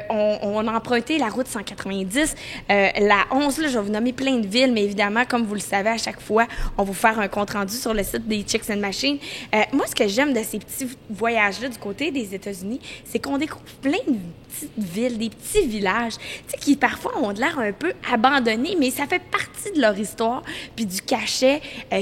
on a emprunté la route 190. La 11, là, je vais vous nommer plein de villes, mais évidemment, comme vous le savez, à chaque fois, on va vous faire un compte-rendu sur le site des Chicks and Machines. Moi, ce que j'aime de ces petits voyages-là du côté des États-Unis, c'est qu'on découvre plein de petites villes, des petits villages, tu sais, qui parfois ont de l'air un peu abandonnés, mais ça fait partie de leur histoire puis du cachet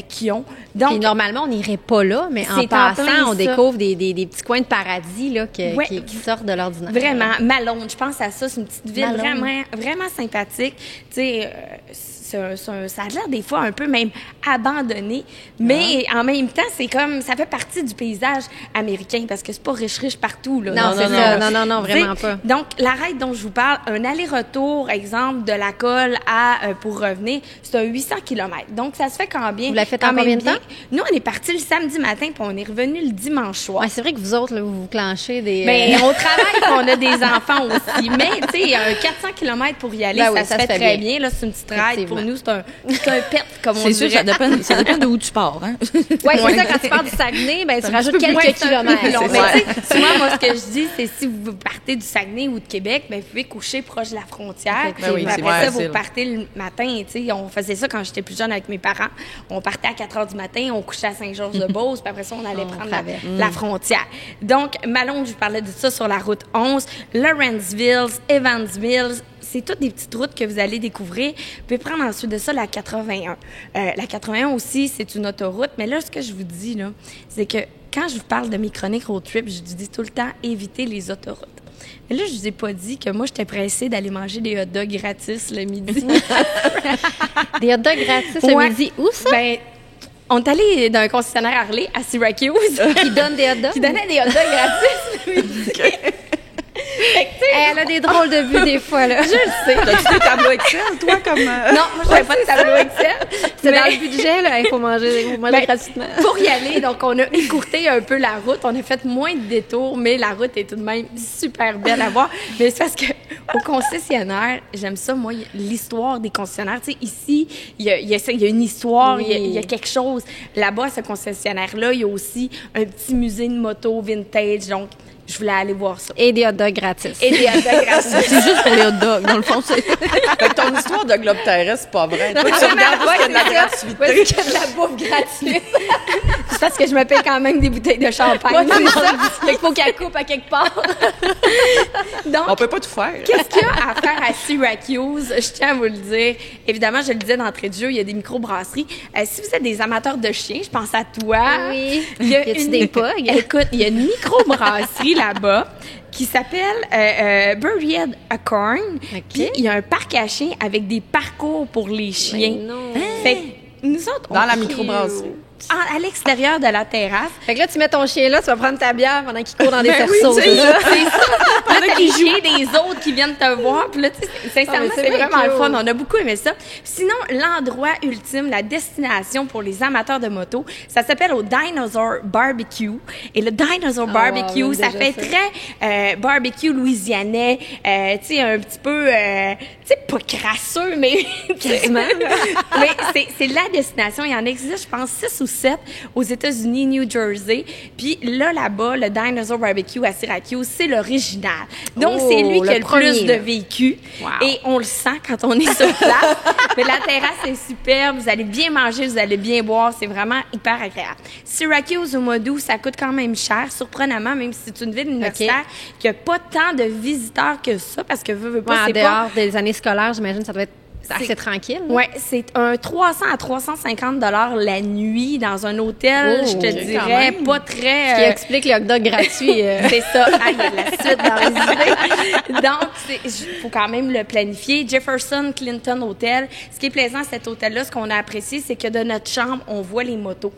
qu'ils ont. Donc, puis normalement, on n'irait pas là, mais en passant, on découvre des petits coins de paradis là, qui sortent de l'ordinaire. Vraiment. Malone, je pense à ça, c'est une petite ville vraiment sympathique. Tu sais, ça a l'air des fois un peu même abandonné, mais en même temps, c'est comme, ça fait partie du paysage américain parce que c'est pas riche partout, là. Non, c'est ça. Non, vraiment pas. Donc, la raide dont je vous parle, un aller-retour, exemple, de la Colle pour revenir, c'est un 800 km. Donc, ça se fait quand bien. Vous l'avez fait en combien de temps? Nous, on est partis le samedi matin puis on est revenu le dimanche soir. Ouais, c'est vrai que vous autres, là, vous clenchez des... Bien, on travaille, on a des enfants aussi, mais, tu sais, un 400 km pour y aller, ça se fait très bien. Là, c'est une petite ride. Pour nous, c'est un pet, comme on dirait. C'est sûr, ça dépend de où tu pars, hein? Oui, c'est ça, quand tu pars du Saguenay, ben, tu rajoutes quelques kilomètres. Souvent, moi, ce que je dis, c'est si vous partez du Saguenay ou de Québec, ben, vous pouvez coucher proche de la frontière. Après ça, vous partez le matin. Tu sais, on faisait ça quand j'étais plus jeune avec mes parents. On partait à 4 heures du matin, on couchait à Saint-Georges-de-Beauce, puis après ça, on allait prendre la frontière. Donc, Malone, je vous parlais de ça sur la route 11, Lawrenceville, Evansville, c'est toutes des petites routes que vous allez découvrir. Vous pouvez prendre ensuite de ça la 81. La 81 aussi, c'est une autoroute. Mais là, ce que je vous dis, là, c'est que quand je vous parle de mes chroniques road trip, je vous dis tout le temps éviter les autoroutes. Mais là, je vous ai pas dit que moi, j'étais pressée d'aller manger des hot dogs gratis le midi. Des hot dogs gratis le midi? Où ça? Ben, on est allé dans un concessionnaire Harley à Syracuse. Qui donne des hot dogs? Qui donnait des hot dogs gratis le midi. Elle a des drôles de vues des fois, là. Je le sais. T'as-tu des tableaux Excel, toi, comme... Non, moi, je n'avais pas de tableau Excel. C'est dans le budget, là. Il faut manger gratuitement. Pour y aller, donc, on a écourté un peu la route. On a fait moins de détours, mais la route est tout de même super belle à voir. Mais c'est parce que au concessionnaire, j'aime ça, moi, l'histoire des concessionnaires. Tu sais, ici, il y a une histoire, il y a quelque chose. Là-bas, ce concessionnaire-là, il y a aussi un petit musée de moto vintage. Donc, je voulais aller voir ça. Et des hot dogs gratis. Et des hot dogs gratis. C'est juste pour les hot dogs. Dans le fond, c'est... Fait que ton histoire de globe terrestre, c'est pas vrai. Toi, tu regardes parce qu'il y a de la gratuité. Parce qu'il y a de la bouffe gratuite. C'est parce que je me paye quand même des bouteilles de champagne. Ouais, c'est ça. Fait qu'il faut qu'elle coupe à quelque part. Donc, on peut pas tout faire. Qu'est-ce qu'il y a à faire à Syracuse? Je tiens à vous le dire. Évidemment, je le disais d'entrée de jeu, il y a des microbrasseries. Si vous êtes des amateurs de chiens, je pense à toi. Oui. Y a-tu des pugs? Écoute, il y a une microbrasserie là-bas qui s'appelle Buried Acorn. Puis il y a un parc à chiens avec des parcours pour les chiens. Mais non. Fait que nous autres, dans la microbrasserie. À l'extérieur de la terrasse. Fait que là, tu mets ton chien là, tu vas prendre ta bière pendant qu'il court dans des cerceaux. Oui, c'est ça. Là, t'as les chiens des autres qui viennent te voir. Puis là, tu sais, sincèrement, c'est vraiment le fun. On a beaucoup aimé ça. Sinon, l'endroit ultime, la destination pour les amateurs de moto, ça s'appelle au Dinosaur Barbecue. Et le Dinosaur Barbecue, ça fait très barbecue louisianais. Tu sais, un petit peu, tu sais, pas crasseux, mais quasiment. Mais c'est la destination. Il y en existe, je pense, 6 ou 7 aux États-Unis, New Jersey. Puis là-bas, le Dinosaur Barbecue à Syracuse, c'est l'original. Donc, c'est lui qui a le plus de vécu. Wow. Et on le sent quand on est sur place. Mais la terrasse est superbe. Vous allez bien manger, vous allez bien boire. C'est vraiment hyper agréable. Syracuse, au mois d'août, ça coûte quand même cher, surprenamment, même si c'est une ville universitaire qui n'a pas tant de visiteurs que ça, parce que veut pas, en dehors des années scolaires, j'imagine, ça doit être C'est assez tranquille. Oui, c'est un 300 à 350 $ la nuit dans un hôtel, je te dirais, pas très... Ce qui explique le hot dog gratuit. C'est ça. Ah, il y a de la suite dans les idées. Donc, il faut quand même le planifier. Jefferson Clinton Hotel. Ce qui est plaisant à cet hôtel-là, ce qu'on a apprécié, c'est que de notre chambre, on voit les motos.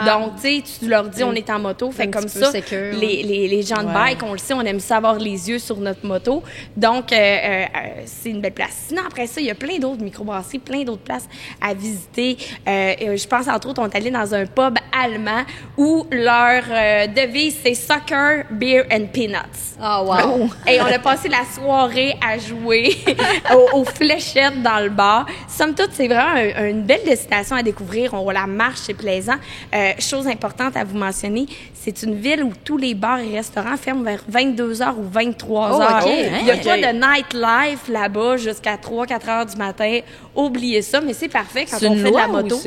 Donc, tu sais, tu leur dis, on est en moto. Fait comme ça, les gens de bike, on le sait, on aime ça avoir les yeux sur notre moto. Donc, c'est une belle place. Sinon, après ça, il y a plein d'autres microbrasseries, plein d'autres places à visiter. Je pense, entre autres, on est allé dans un pub allemand où leur devise, c'est Soccer, Beer and Peanuts. Oh, wow! Et on a passé la soirée à jouer aux fléchettes dans le bar. Somme toute, c'est vraiment une belle destination à découvrir. La marche, c'est plaisant. Chose importante à vous mentionner, c'est une ville où tous les bars et restaurants ferment vers 22h ou 23h. Il n'y a pas de nightlife là-bas jusqu'à 3-4 heures du matin. Oubliez ça, mais c'est parfait quand on fait de la moto.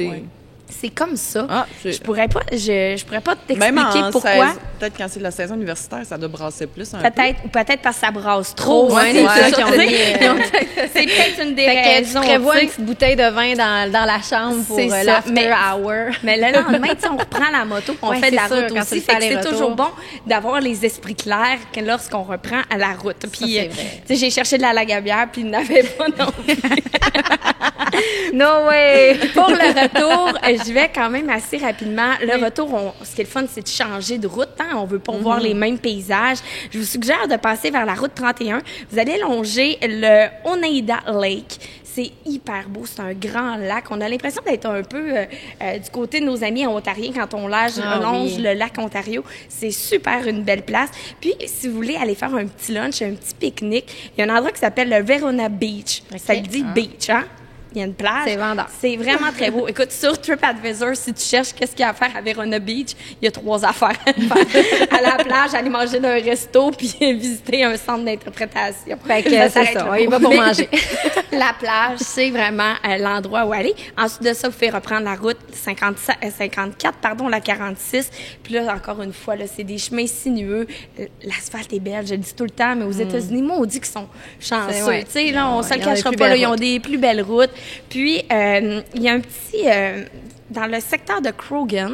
C'est comme ça. Je pourrais pas t'expliquer pourquoi. Peut-être quand c'est la saison universitaire, ça doit brasser plus un peu. Ou peut-être parce que ça brasse trop. C'est peut-être une des raisons. Tu prévois une petite bouteille de vin dans la chambre pour l'after hour. Mais le lendemain, on reprend la moto, on fait de la route aussi. C'est toujours bon d'avoir les esprits clairs lorsqu'on reprend à la route. Puis, j'ai cherché de la lagabière, puis il n'avait pas non plus. No way! Pour le retour, je vais quand même assez rapidement. Le retour, ce qui est le fun, c'est de changer de route. Hein? On veut pas voir les mêmes paysages. Je vous suggère de passer vers la route 31. Vous allez longer le Oneida Lake. C'est hyper beau. C'est un grand lac. On a l'impression d'être un peu du côté de nos amis ontariens quand on longe le lac Ontario. C'est super une belle place. Puis, si vous voulez aller faire un petit lunch, un petit pique-nique, il y a un endroit qui s'appelle le Verona Beach. Ça dit beach, hein? Il y a une plage. C'est vendeur. C'est vraiment très beau. Écoute, sur TripAdvisor, si tu cherches qu'est-ce qu'il y a à faire à Verona Beach, il y a 3 affaires à faire. À la plage, aller manger dans un resto, puis visiter un centre d'interprétation. Fait que c'est ça. Il va pour manger. La plage, c'est vraiment l'endroit où aller. Ensuite de ça, vous pouvez reprendre la route 54, la 46. Puis là, encore une fois, là, c'est des chemins sinueux. L'asphalte est belle, je le dis tout le temps, mais aux États-Unis, moi, on dit qu'ils sont chanceux. Tu sais, là, on se le cachera pas, là, ils ont des plus belles routes. Puis, il y a un petit... dans le secteur de Croghan,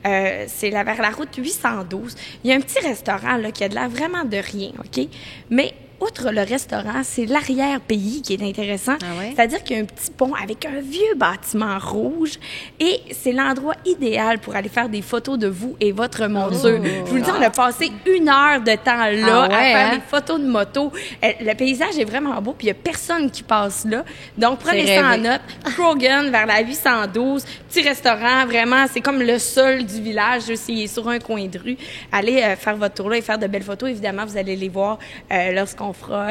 c'est vers la route 812, il y a un petit restaurant là, qui a de l'air vraiment de rien, OK? Mais outre le restaurant, c'est l'arrière-pays qui est intéressant. C'est-à-dire qu'il y a un petit pont avec un vieux bâtiment rouge et c'est l'endroit idéal pour aller faire des photos de vous et votre monture. Je vous le dis, on a passé 1 heure de temps là à faire des photos de moto. Le paysage est vraiment beau puis il n'y a personne qui passe là. Donc, prenez ça en note. Croghan vers la 812, petit restaurant, vraiment, c'est comme le seul du village, il est sur un coin de rue. Allez faire votre tour là et faire de belles photos. Évidemment, vous allez les voir lorsqu'on fera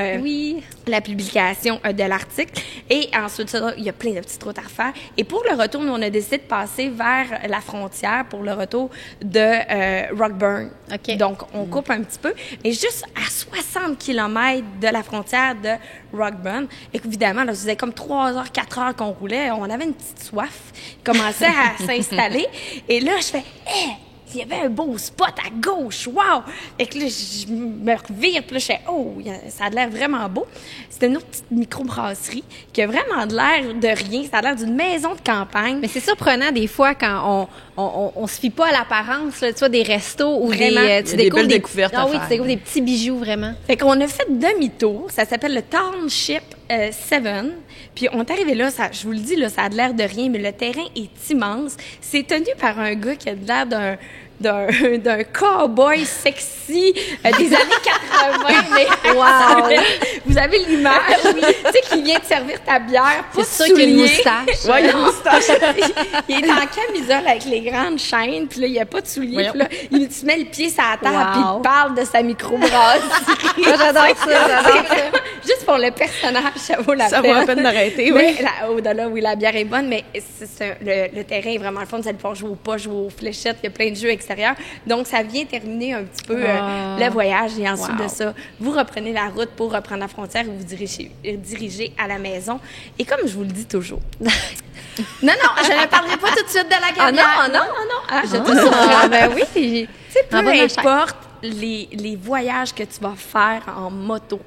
la publication de l'article. Et ensuite, il y a plein de petites routes à refaire. Et pour le retour, nous, on a décidé de passer vers la frontière pour le retour de Rockburn. Donc, on coupe un petit peu. Mais juste à 60 km de la frontière de Rockburn. Et évidemment, là, ça faisait comme 3 heures, 4 heures qu'on roulait. On avait une petite soif qui commençait à s'installer. Et là, je fais il y avait un beau spot à gauche, wow! Et que là, je me revire, puis là, je fais ça a l'air vraiment beau. C'était une autre petite microbrasserie qui a vraiment de l'air de rien. Ça a l'air d'une maison de campagne. Mais c'est surprenant des fois quand on se fie pas à l'apparence, là, tu vois, des restos ou tu découvres des découvertes. Tu découvres des petits bijoux, vraiment. Fait qu'on a fait demi-tour. Ça s'appelle le Township 7. Puis on est arrivé là, je vous le dis, là, ça a de l'air de rien, mais le terrain est immense. C'est tenu par un gars qui a de l'air d'un cow-boy sexy des années 80. Mais wow! Vous avez l'image, tu sais, qui vient te servir ta bière, pas de souliers. C'est sûr qu'il a une moustache. Oui, il a une moustache. Il est en camisole avec les grandes chaînes, puis là, il n'y a pas de souliers. Puis là, il te met le pied sur la table, puis il te parle de sa microbrasserie. Moi, j'adore ça. Juste pour le personnage, ça vaut la peine. Ça vaut la peine d'arrêter, oui. Au-delà, oui, la bière est bonne, mais le terrain est vraiment le fun. Vous allez pouvoir jouer au pas, jouer aux fléchettes, il y a plein de jeux extérieurs. Donc, ça vient terminer un petit peu le voyage. Et ensuite de ça, vous reprenez la route pour reprendre la frontière et vous dirigez à la maison. Et comme je vous le dis toujours... non, je ne parlerai pas tout de suite de la gabière. Non. Je te surprends. Ben oui. Tu sais, peu importe les voyages que tu vas faire en moto,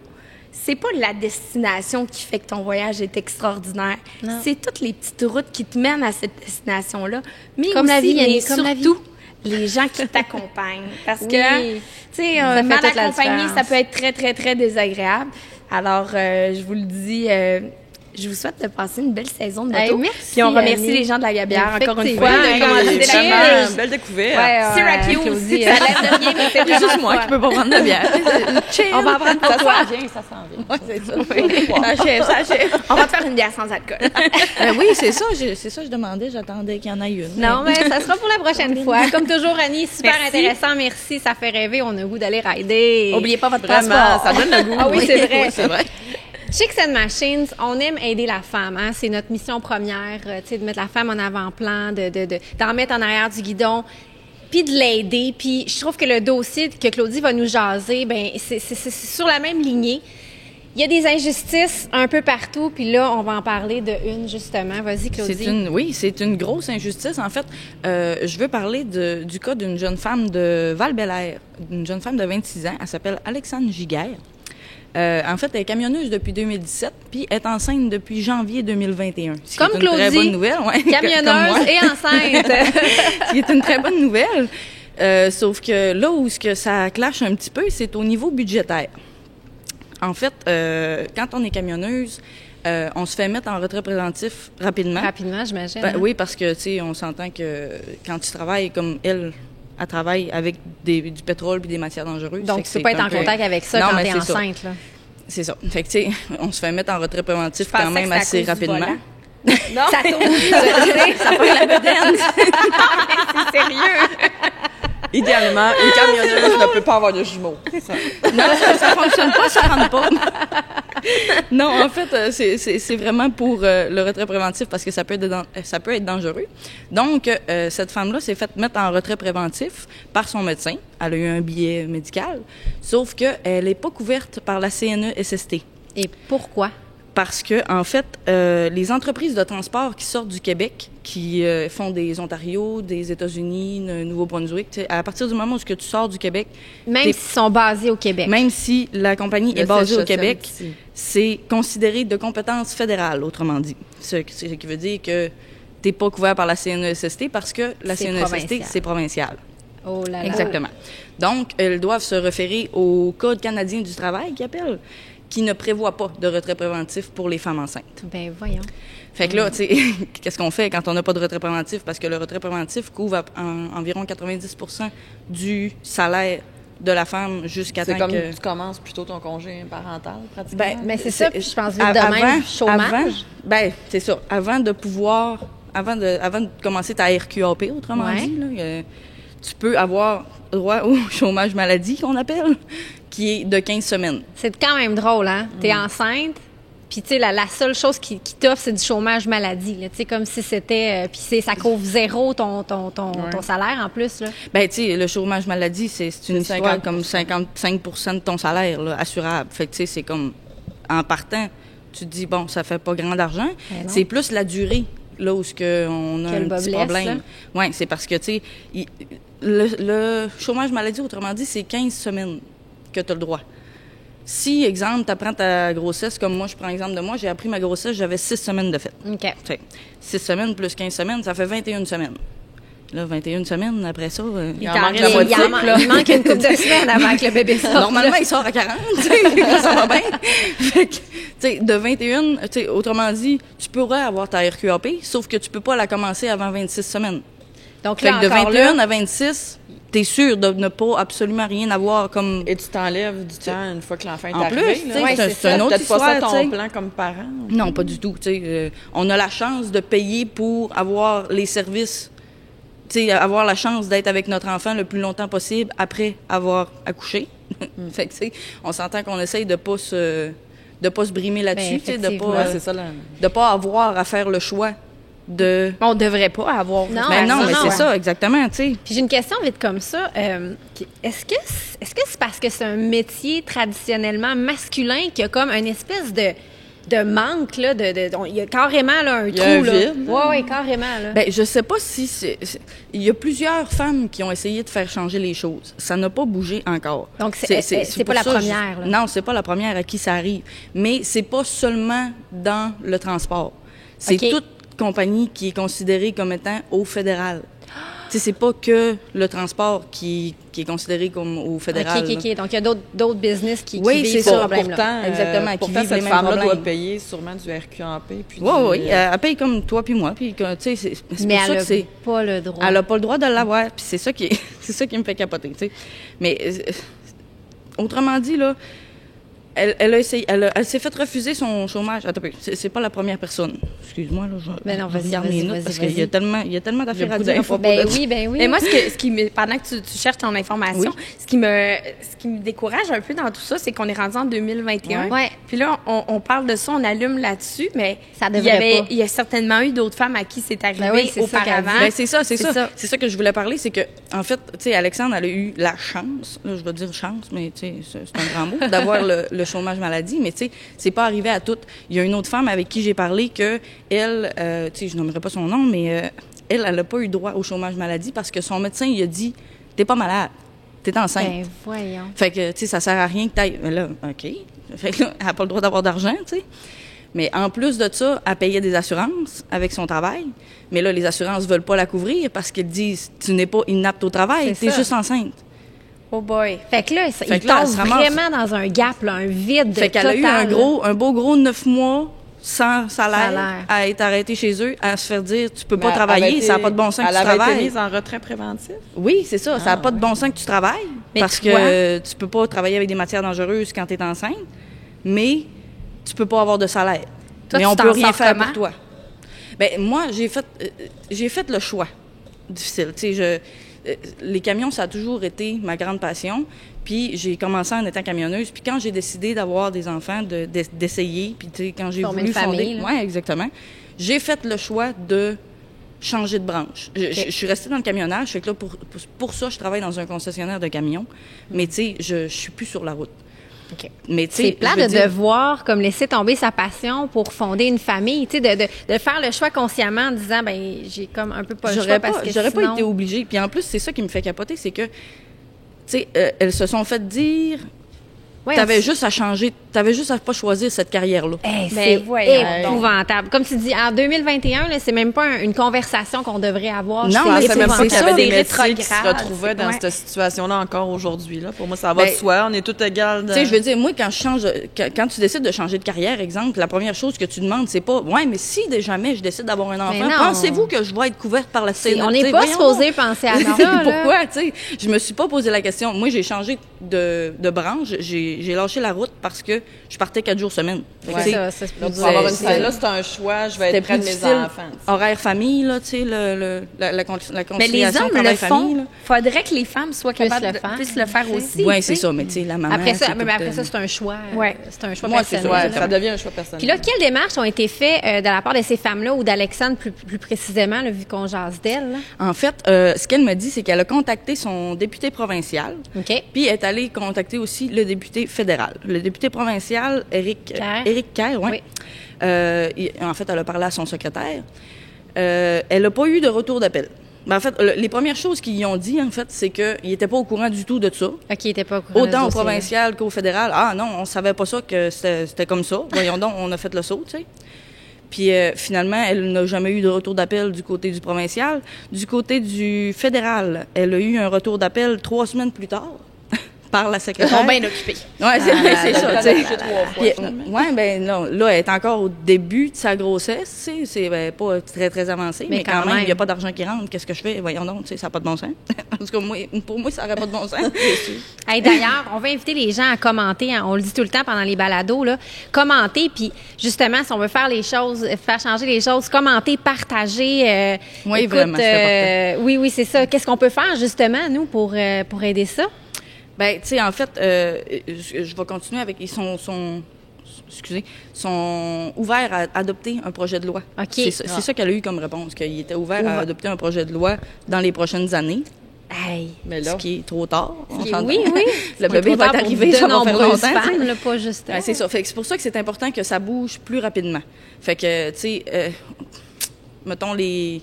c'est pas la destination qui fait que ton voyage est extraordinaire. Non. C'est toutes les petites routes qui te mènent à cette destination-là. Mais Comme aussi, la vie, mais Yannick, comme la vie. surtout, les gens qui t'accompagnent. Parce que, Oui. tu sais, Ça fait mal toute la accompagné, différence. ça peut être très, très, très désagréable. Alors, je vous le dis, je vous souhaite de passer une belle saison de moto. Hey, merci, Puis on remercie Annie. les gens de la Gabière, encore une Effectivement. fois, Oui, de commander la Vraiment, bière. belle découverte. Syracuse, Claudie, ça lève de rien, mais c'est C'est juste vraiment moi le qui fun. peux pas prendre de bière. On va en prendre pour Ça toi. s'en vient, ça s'en vient. Ouais, c'est ça. Ça achève. On va te faire une bière sans alcool. Oui, c'est ça, je demandais, j'attendais qu'il y en ait une. Non, mais ça sera pour la prochaine fois. Comme toujours, Annie, super Merci. intéressant. Merci, ça fait rêver. On a le goût d'aller rider. Oubliez pas votre Vraiment, passeport. ça donne le goût. Ah oui, c'est vrai. Oui, c'est vrai. Chicks and Machines, on aime aider la femme. Hein? C'est notre mission première, tu sais, de mettre la femme en avant-plan, d'en mettre en arrière du guidon, puis de l'aider. Puis je trouve que le dossier que Claudie va nous jaser, ben c'est sur la même lignée. Il y a des injustices un peu partout, puis là, on va en parler de une, justement. Vas-y, Claudie. C'est une grosse injustice. En fait, je veux parler du cas d'une jeune femme de Val-Bélair, une jeune femme de 26 ans. Elle s'appelle Alexandre Giguère. En fait, elle est camionneuse depuis 2017, puis est enceinte depuis janvier 2021. Ce qui Comme est une très Claudie, bonne nouvelle. Ouais, comme moi. camionneuse et enceinte. Ce qui est une très bonne nouvelle. Sauf que là où ce que ça clash un petit peu, c'est au niveau budgétaire. En fait, quand on est camionneuse, on se fait mettre en retrait préventif rapidement. Rapidement, j'imagine. Ben, hein? oui, parce que, tu sais, on s'entend que quand tu travailles comme elle travaille avec du pétrole puis des matières dangereuses. Donc, tu peux pas être en contact avec ça Non, quand mais t'es c'est ça. enceinte, là. C'est ça. Fait que, tu sais, on se fait mettre en retrait préventif Je quand pensais même que c'était à assez cause du rapidement. volant. Non, ça tourne. Ça prend la bedaine. C'est sérieux. Idéalement, une camionneuse ne peut pas avoir de jumeaux. Non, ça fonctionne pas, ça rentre pas. Non, en fait, c'est vraiment pour le retrait préventif parce que ça peut être dangereux. Donc, cette femme-là s'est faite mettre en retrait préventif par son médecin. Elle a eu un billet médical, sauf qu'elle n'est pas couverte par la CNESST. Et pourquoi? Parce que, en fait, les entreprises de transport qui sortent du Québec, qui font des Ontario, des États-Unis, Nouveau-Brunswick, tu sais, à partir du moment où tu sors du Québec, Même s'ils sont basés au Québec. même si la compagnie est Le basée siège au social Québec, d'ici. c'est considéré de compétence fédérale, autrement dit. Ce qui veut dire que tu n'es pas couvert par la CNESST parce que la C'est CNESST, provincial. c'est provincial. Oh là là. Exactement. Donc, elles doivent se référer au Code canadien du travail, qui appelle, qui ne prévoit pas de retrait préventif pour les femmes enceintes. Ben voyons. Fait que là, tu sais, qu'est-ce qu'on fait quand on n'a pas de retrait préventif? Parce que le retrait préventif couvre environ 90% du salaire de la femme jusqu'à C'est temps comme que... tu commences plutôt ton congé parental, pratiquement. Mais c'est ça, puis je pense vite de même, chômage. C'est ça. Avant de commencer ta RQAP, autrement Ouais. dit, là, tu peux avoir droit au chômage maladie, qu'on appelle, qui est de 15 semaines. C'est quand même drôle, hein? T'es enceinte, puis tu sais, la seule chose qui t'offre, c'est du chômage maladie, là. Tu sais, comme si c'était... puis ça couvre zéro ton salaire, en plus, là. Ben, tu sais, le chômage maladie, c'est une C'est histoire 50%. comme 55% de ton salaire, là, assurable. Fait que, tu sais, c'est comme, en partant, tu te dis, bon, ça fait pas grand d'argent. Ben non. C'est plus la durée, là, où on a Que le un bas petit blesse, problème. Oui, c'est parce que, tu sais, le chômage maladie, autrement dit, c'est 15 semaines que tu as le droit. Si, exemple, tu apprends ta grossesse, comme moi, je prends exemple de moi, j'ai appris ma grossesse, j'avais 6 semaines de fête. OK. Fait, 6 semaines plus 15 semaines, ça fait 21 semaines. Là, 21 semaines, après ça... Il en manque la moitié, là. Il manque une couple de semaines avant que le bébé sorte. Normalement, il sort à 40, tu sais, ça va bien. Fait que, tu sais, de 21, tu sais, autrement dit, tu pourrais avoir ta RQAP, sauf que tu peux pas la commencer avant 26 semaines. Donc Fait là, que de encore 21 là, à 26, t'es sûr de ne pas absolument rien avoir comme... Et tu t'enlèves du temps une fois que l'enfant est En arrivé. plus, tu là. sais, Ouais, c'est une autre Peut-être pas ça histoire, ton tu sais. plan comme parent. Non, pas du tout. Tu sais, on a la chance de payer pour avoir les services, tu sais, avoir la chance d'être avec notre enfant le plus longtemps possible après avoir accouché. Fait que, tu sais, on s'entend qu'on essaye de pas se brimer là-dessus, Ben, tu sais, de effectivement. Ouais, pas, c'est ça. Là. de pas avoir à faire le choix de... On devrait pas avoir... Non, Ben non, non, mais non, c'est ouais. ça, exactement, tu sais. Puis j'ai une question vite comme ça. Est-ce que c'est parce que c'est un métier traditionnellement masculin qu'il y a comme une espèce de de manque, là, il y a carrément là, un trou. Oui, carrément. Là. Ben, je sais pas si il y a plusieurs femmes qui ont essayé de faire changer les choses. Ça n'a pas bougé encore. Donc, c'est pas la première. Là. Non, c'est pas la première à qui ça arrive. Mais c'est pas seulement dans le transport. C'est toute compagnie qui est considérée comme étant au fédéral. C'est pas que le transport qui est considéré comme au fédéral. OK. Donc, il y a d'autres business qui vivent ce problème-là. Exactement. Pourtant, qui cette vivent femme-là doit payer sûrement du RQAP. Oui. Elle paye comme toi puis moi. Puis, mais elle n'a pas le droit. Elle n'a pas le droit de l'avoir. Puis c'est ça qui me fait capoter. T'sais. Mais autrement dit, là, elle a essayé, elle s'est fait refuser son chômage. Attends, c'est pas la première personne. Excuse-moi, là, je regarde mes notes parce qu'il y a tellement d'affaires à dire. Ben oui. Mais moi, pendant que tu cherches ton information, ce qui me décourage un peu dans tout ça, c'est qu'on est rendu en 2021. Ouais. Puis là, on parle de ça, on allume là-dessus, mais ça devrait pas. Il y a certainement eu d'autres femmes à qui c'est arrivé auparavant. C'est ça. C'est ça que je voulais parler, c'est que, en fait, tu sais, Alexandre, elle a eu la chance, là, je vais dire chance, mais tu sais, c'est un grand mot, d'avoir le chômage maladie, mais tu sais, c'est pas arrivé à toutes. Il y a une autre femme avec qui j'ai parlé que elle, tu sais, je nommerai pas son nom, mais elle a pas eu droit au chômage maladie parce que son médecin il a dit t'es pas malade, t'es enceinte. Ben voyons. Fait que tu sais, ça sert à rien que t'ailles. Là, ok. Fait que là, elle a pas le droit d'avoir d'argent, tu sais. Mais en plus de ça, elle payait des assurances avec son travail. Mais là, les assurances veulent pas la couvrir parce qu'ils disent tu n'es pas inapte au travail, t'es juste enceinte. Oh boy. Fait que là, il tombe vraiment dans un gap, là, un vide. Fait qu'elle a eu un beau gros 9 mois sans salaire à être arrêtée chez eux, à se faire dire tu peux pas travailler, ça n'a pas de bon sens que tu travailles. Elle avait été mise en retrait préventif? Oui, c'est ça. Ça n'a pas de bon sens que tu travailles parce que tu peux pas travailler avec des matières dangereuses quand tu es enceinte, mais tu peux pas avoir de salaire. Mais on peut rien faire pour toi. Ben moi, j'ai fait le choix difficile. Tu sais, les camions, ça a toujours été ma grande passion. Puis j'ai commencé en étant camionneuse. Puis quand j'ai décidé d'avoir des enfants, d'essayer, puis tu sais, quand j'ai voulu fonder... Oui, exactement. J'ai fait le choix de changer de branche. Je suis restée dans le camionnage. Fait que là, pour ça, je travaille dans un concessionnaire de camions. Mais tu sais, je suis plus sur la route. Okay. Mais c'est plat de devoir comme laisser tomber sa passion pour fonder une famille, tu sais, de faire le choix consciemment en disant ben j'ai comme un peu pas le choix parce que j'aurais sinon... pas été obligée. Puis en plus, c'est ça qui me fait capoter, c'est que tu sais, elles se sont fait dire t'avais juste à changer, t'avais juste à pas choisir cette carrière-là. C'est épouvantable. Comme tu dis, en 2021, là, c'est même pas une conversation qu'on devrait avoir. Non, mais c'est même pas qu'il y avait des métiers qui se retrouvaient dans cette situation-là encore aujourd'hui. Là. Pour moi, ça va de soi, on est tous égales. Tu sais, je veux dire, moi, quand tu décides de changer de carrière, exemple, la première chose que tu demandes, c'est pas, mais si jamais je décide d'avoir un enfant, pensez-vous que je vais être couverte par la CNSS? On n'est pas supposé penser à ça. Pourquoi, tu sais? Je me suis pas posé la question. Moi, j'ai changé de branche. J'ai lâché la route parce que je partais 4 jours semaine. Pour avoir une famille, là, c'est un choix, je vais être près de mes enfants. Horaire famille, là, tu sais, la conciliation. Mais les hommes le font. Faudrait que les femmes soient capables de le faire aussi. Oui, c'est ça, mais tu sais, la maman... Après ça, c'est un choix. C'est un choix personnel. Ça devient un choix personnel. Puis là, quelles démarches ont été faites de la part de ces femmes-là ou d'Alexandre plus précisément, là, vu qu'on jase d'elle? En fait, ce qu'elle me dit, c'est qu'elle a contacté son député provincial. Puis elle est allée contacter aussi le député fédéral. Le député provincial, Éric Kerr, oui. En fait, elle a parlé à son secrétaire. Elle n'a pas eu de retour d'appel. Ben, en fait, les premières choses qu'ils y ont dit, en fait, c'est qu'ils n'étaient pas au courant du tout de ça. OK, ils n'étaient pas au courant. Autant au provincial qu'au fédéral. Ah non, on savait pas ça, que c'était comme ça. Voyons donc, on a fait le saut, tu sais. Puis finalement, elle n'a jamais eu de retour d'appel du côté du provincial. Du côté du fédéral, elle a eu un retour d'appel 3 semaines plus tard. Par la secrétaire. Ils sont bien occupés. Oui, c'est ça. Oui, ben non, là, elle est encore au début de sa grossesse, tu sais, c'est pas très, très avancé, mais quand même, il n'y a pas d'argent qui rentre. Qu'est-ce que je fais? Voyons donc, tu sais, ça n'a pas de bon sens. Parce que pour moi, ça n'aurait pas de bon sens. Hey, d'ailleurs, on va inviter les gens à commenter, hein, on le dit tout le temps pendant les balados, là, commenter, puis justement, si on veut faire les choses, faire changer les choses, commenter, partager. Oui, vraiment, c'est important. Oui, c'est ça. Qu'est-ce qu'on peut faire, justement, nous, pour aider ça? Ben, tu sais, en fait, je vais continuer avec... Ils sont ouverts à adopter un projet de loi. Okay. C'est ça qu'elle a eu comme réponse, qu'il était ouvert à adopter un projet de loi dans les prochaines années. Mais là, ce qui est trop tard. Oui. Le bébé va arriver, ça va faire longtemps. Femmes, là, pas juste c'est ça. Fait que c'est pour ça que c'est important que ça bouge plus rapidement. Fait que, tu sais, mettons les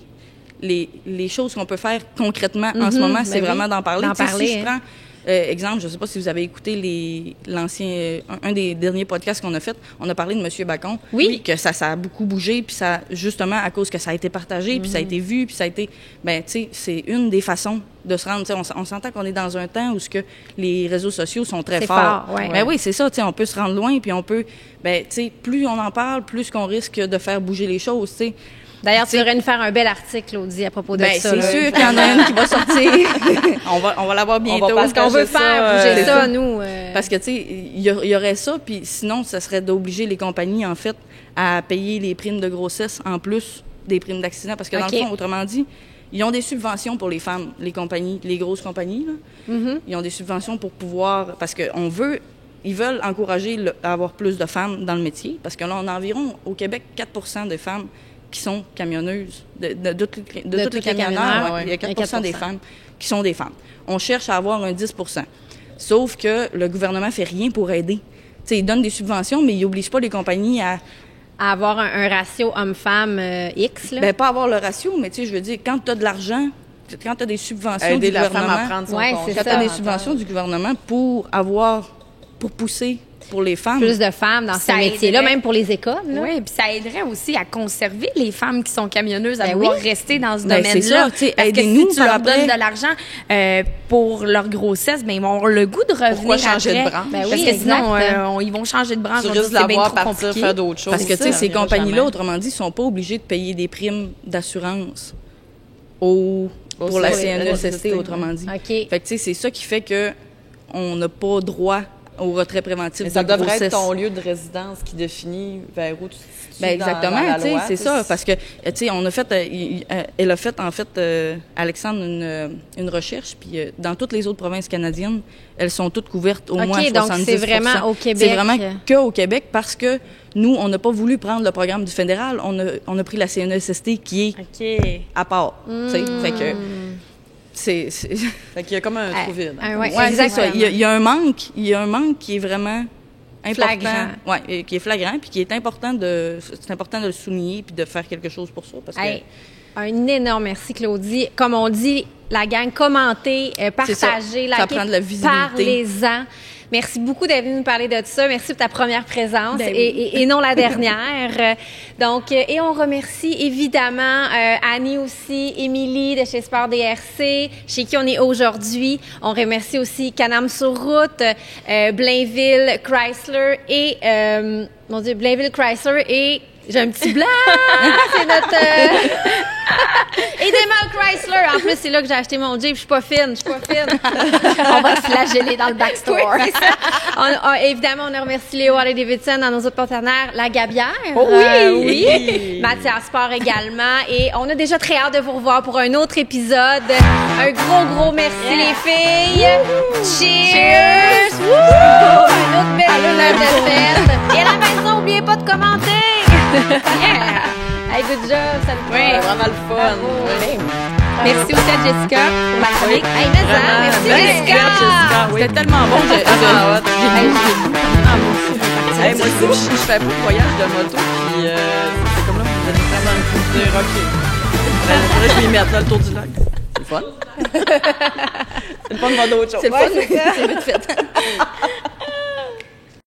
choses qu'on peut faire concrètement en ce moment, c'est vraiment d'en parler. Si je prends exemple, je ne sais pas si vous avez écouté un des derniers podcasts qu'on a fait, on a parlé de M. Bacon. Oui. Que ça a beaucoup bougé, puis ça, justement, à cause que ça a été partagé, puis ça a été vu, puis ça a été... Ben, tu sais, c'est une des façons de se rendre... On s'entend qu'on est dans un temps où les réseaux sociaux sont très forts. Ben oui, c'est ça, tu sais, on peut se rendre loin, puis on peut... Ben, tu sais, plus on en parle, plus qu'on risque de faire bouger les choses, tu sais. D'ailleurs, tu devrais nous faire un bel article, Claudie, à propos de ça. C'est sûr qu'il y en a une qui va sortir. on va l'avoir bientôt. Parce qu'on veut faire bouger ça, nous. Parce que, tu sais, il y aurait ça, puis sinon, ça serait d'obliger les compagnies, en fait, à payer les primes de grossesse en plus des primes d'accident. Parce que, dans le fond, autrement dit, ils ont des subventions pour les femmes, les compagnies, les grosses compagnies, là. Ils ont des subventions pour pouvoir... Parce ils veulent encourager à avoir plus de femmes dans le métier. Parce que là, on a environ, au Québec, 4 % des femmes qui sont camionneuses, de tous les camionneurs, il y a 4 des femmes qui sont des femmes. On cherche à avoir un 10 %. Sauf que le gouvernement fait rien pour aider. T'sais, il donne des subventions, mais il n'oblige pas les compagnies à avoir un ratio homme-femme X. Là. Ben, pas avoir le ratio, mais je veux dire, quand tu as de l'argent, quand tu as des subventions du gouvernement... Quand tu as des subventions du gouvernement pour pousser... pour les femmes. Plus de femmes dans ce métier-là, même pour les écoles. Oui, puis ça aiderait aussi à conserver les femmes qui sont camionneuses à vouloir rester dans ce domaine-là. C'est ça, aidez-nous. Si tu leur donnes de l'argent pour leur grossesse, ben, ils vont avoir le goût de revenir Pourquoi changer de branche? Parce que sinon, ils vont changer de branche. Tu risques de la voir partir faire d'autres choses. Parce que, tu sais, ces compagnies-là, autrement dit, ne sont pas obligées de payer des primes d'assurance pour la CNESST, autrement dit. Fait que, tu sais, c'est ça qui fait qu'on n'a pas droit au retrait préventif de grossesse. Ça devrait être ton lieu de résidence qui définit vers où tu te situes exactement, dans la loi. C'est ça, parce que, tu sais, on a fait, elle a fait, en fait, Alexandre, une recherche, puis dans toutes les autres provinces canadiennes, elles sont toutes couvertes au moins à 70%. Donc c'est vraiment au Québec. C'est vraiment qu'au Québec, parce que nous, on n'a pas voulu prendre le programme du fédéral, on a pris la CNESST qui est à part, tu sais, fait que... Fait qu'il y a comme un trou vide. C'est ça. Il y a un manque qui est vraiment important. Flagrant. Oui, qui est flagrant, puis qui est important c'est important de le souligner puis de faire quelque chose pour ça. Parce que... Un énorme merci, Claudie. Comme on dit, la gang, commentez, partagez, ça prend de la visibilité. Parlez-en. Merci beaucoup d'être venu nous parler de ça. Merci pour ta première présence et non la dernière. Donc, et on remercie évidemment Annie aussi, Émilie de chez Sport DRC, chez qui on est aujourd'hui. On remercie aussi Can-Am sur route, Blainville Chrysler et Blainville Chrysler et j'ai un petit blanc! C'est notre... Et Demal Chrysler! En plus, c'est là que j'ai acheté mon Jeep. Je suis pas fine. On va te flageller dans le backstore. Oui, évidemment, on remercie Léo Harley-Davidson dans nos autres partenaires. La Gabière. Oh oui! Oui! Mathias Sport également. Et on a déjà très hâte de vous revoir pour un autre épisode. Un gros merci, les filles! Cheers! Un autre belle lunette de fête. Et à la maison, n'oubliez pas de commenter! Yeah! Hey, good job, ça me fait vraiment le fun. Merci aussi à Jessica pour la chronique. Hey, merci Jessica! C'était tellement bon. Moi aussi, je fais pas de voyage de moto, puis c'est comme là, vous êtes vraiment le coup de dire, OK, je vais y mettre là, le tour du lac. C'est le fun. C'est le fun de voir d'autres choses. C'est le fun, c'est vite fait.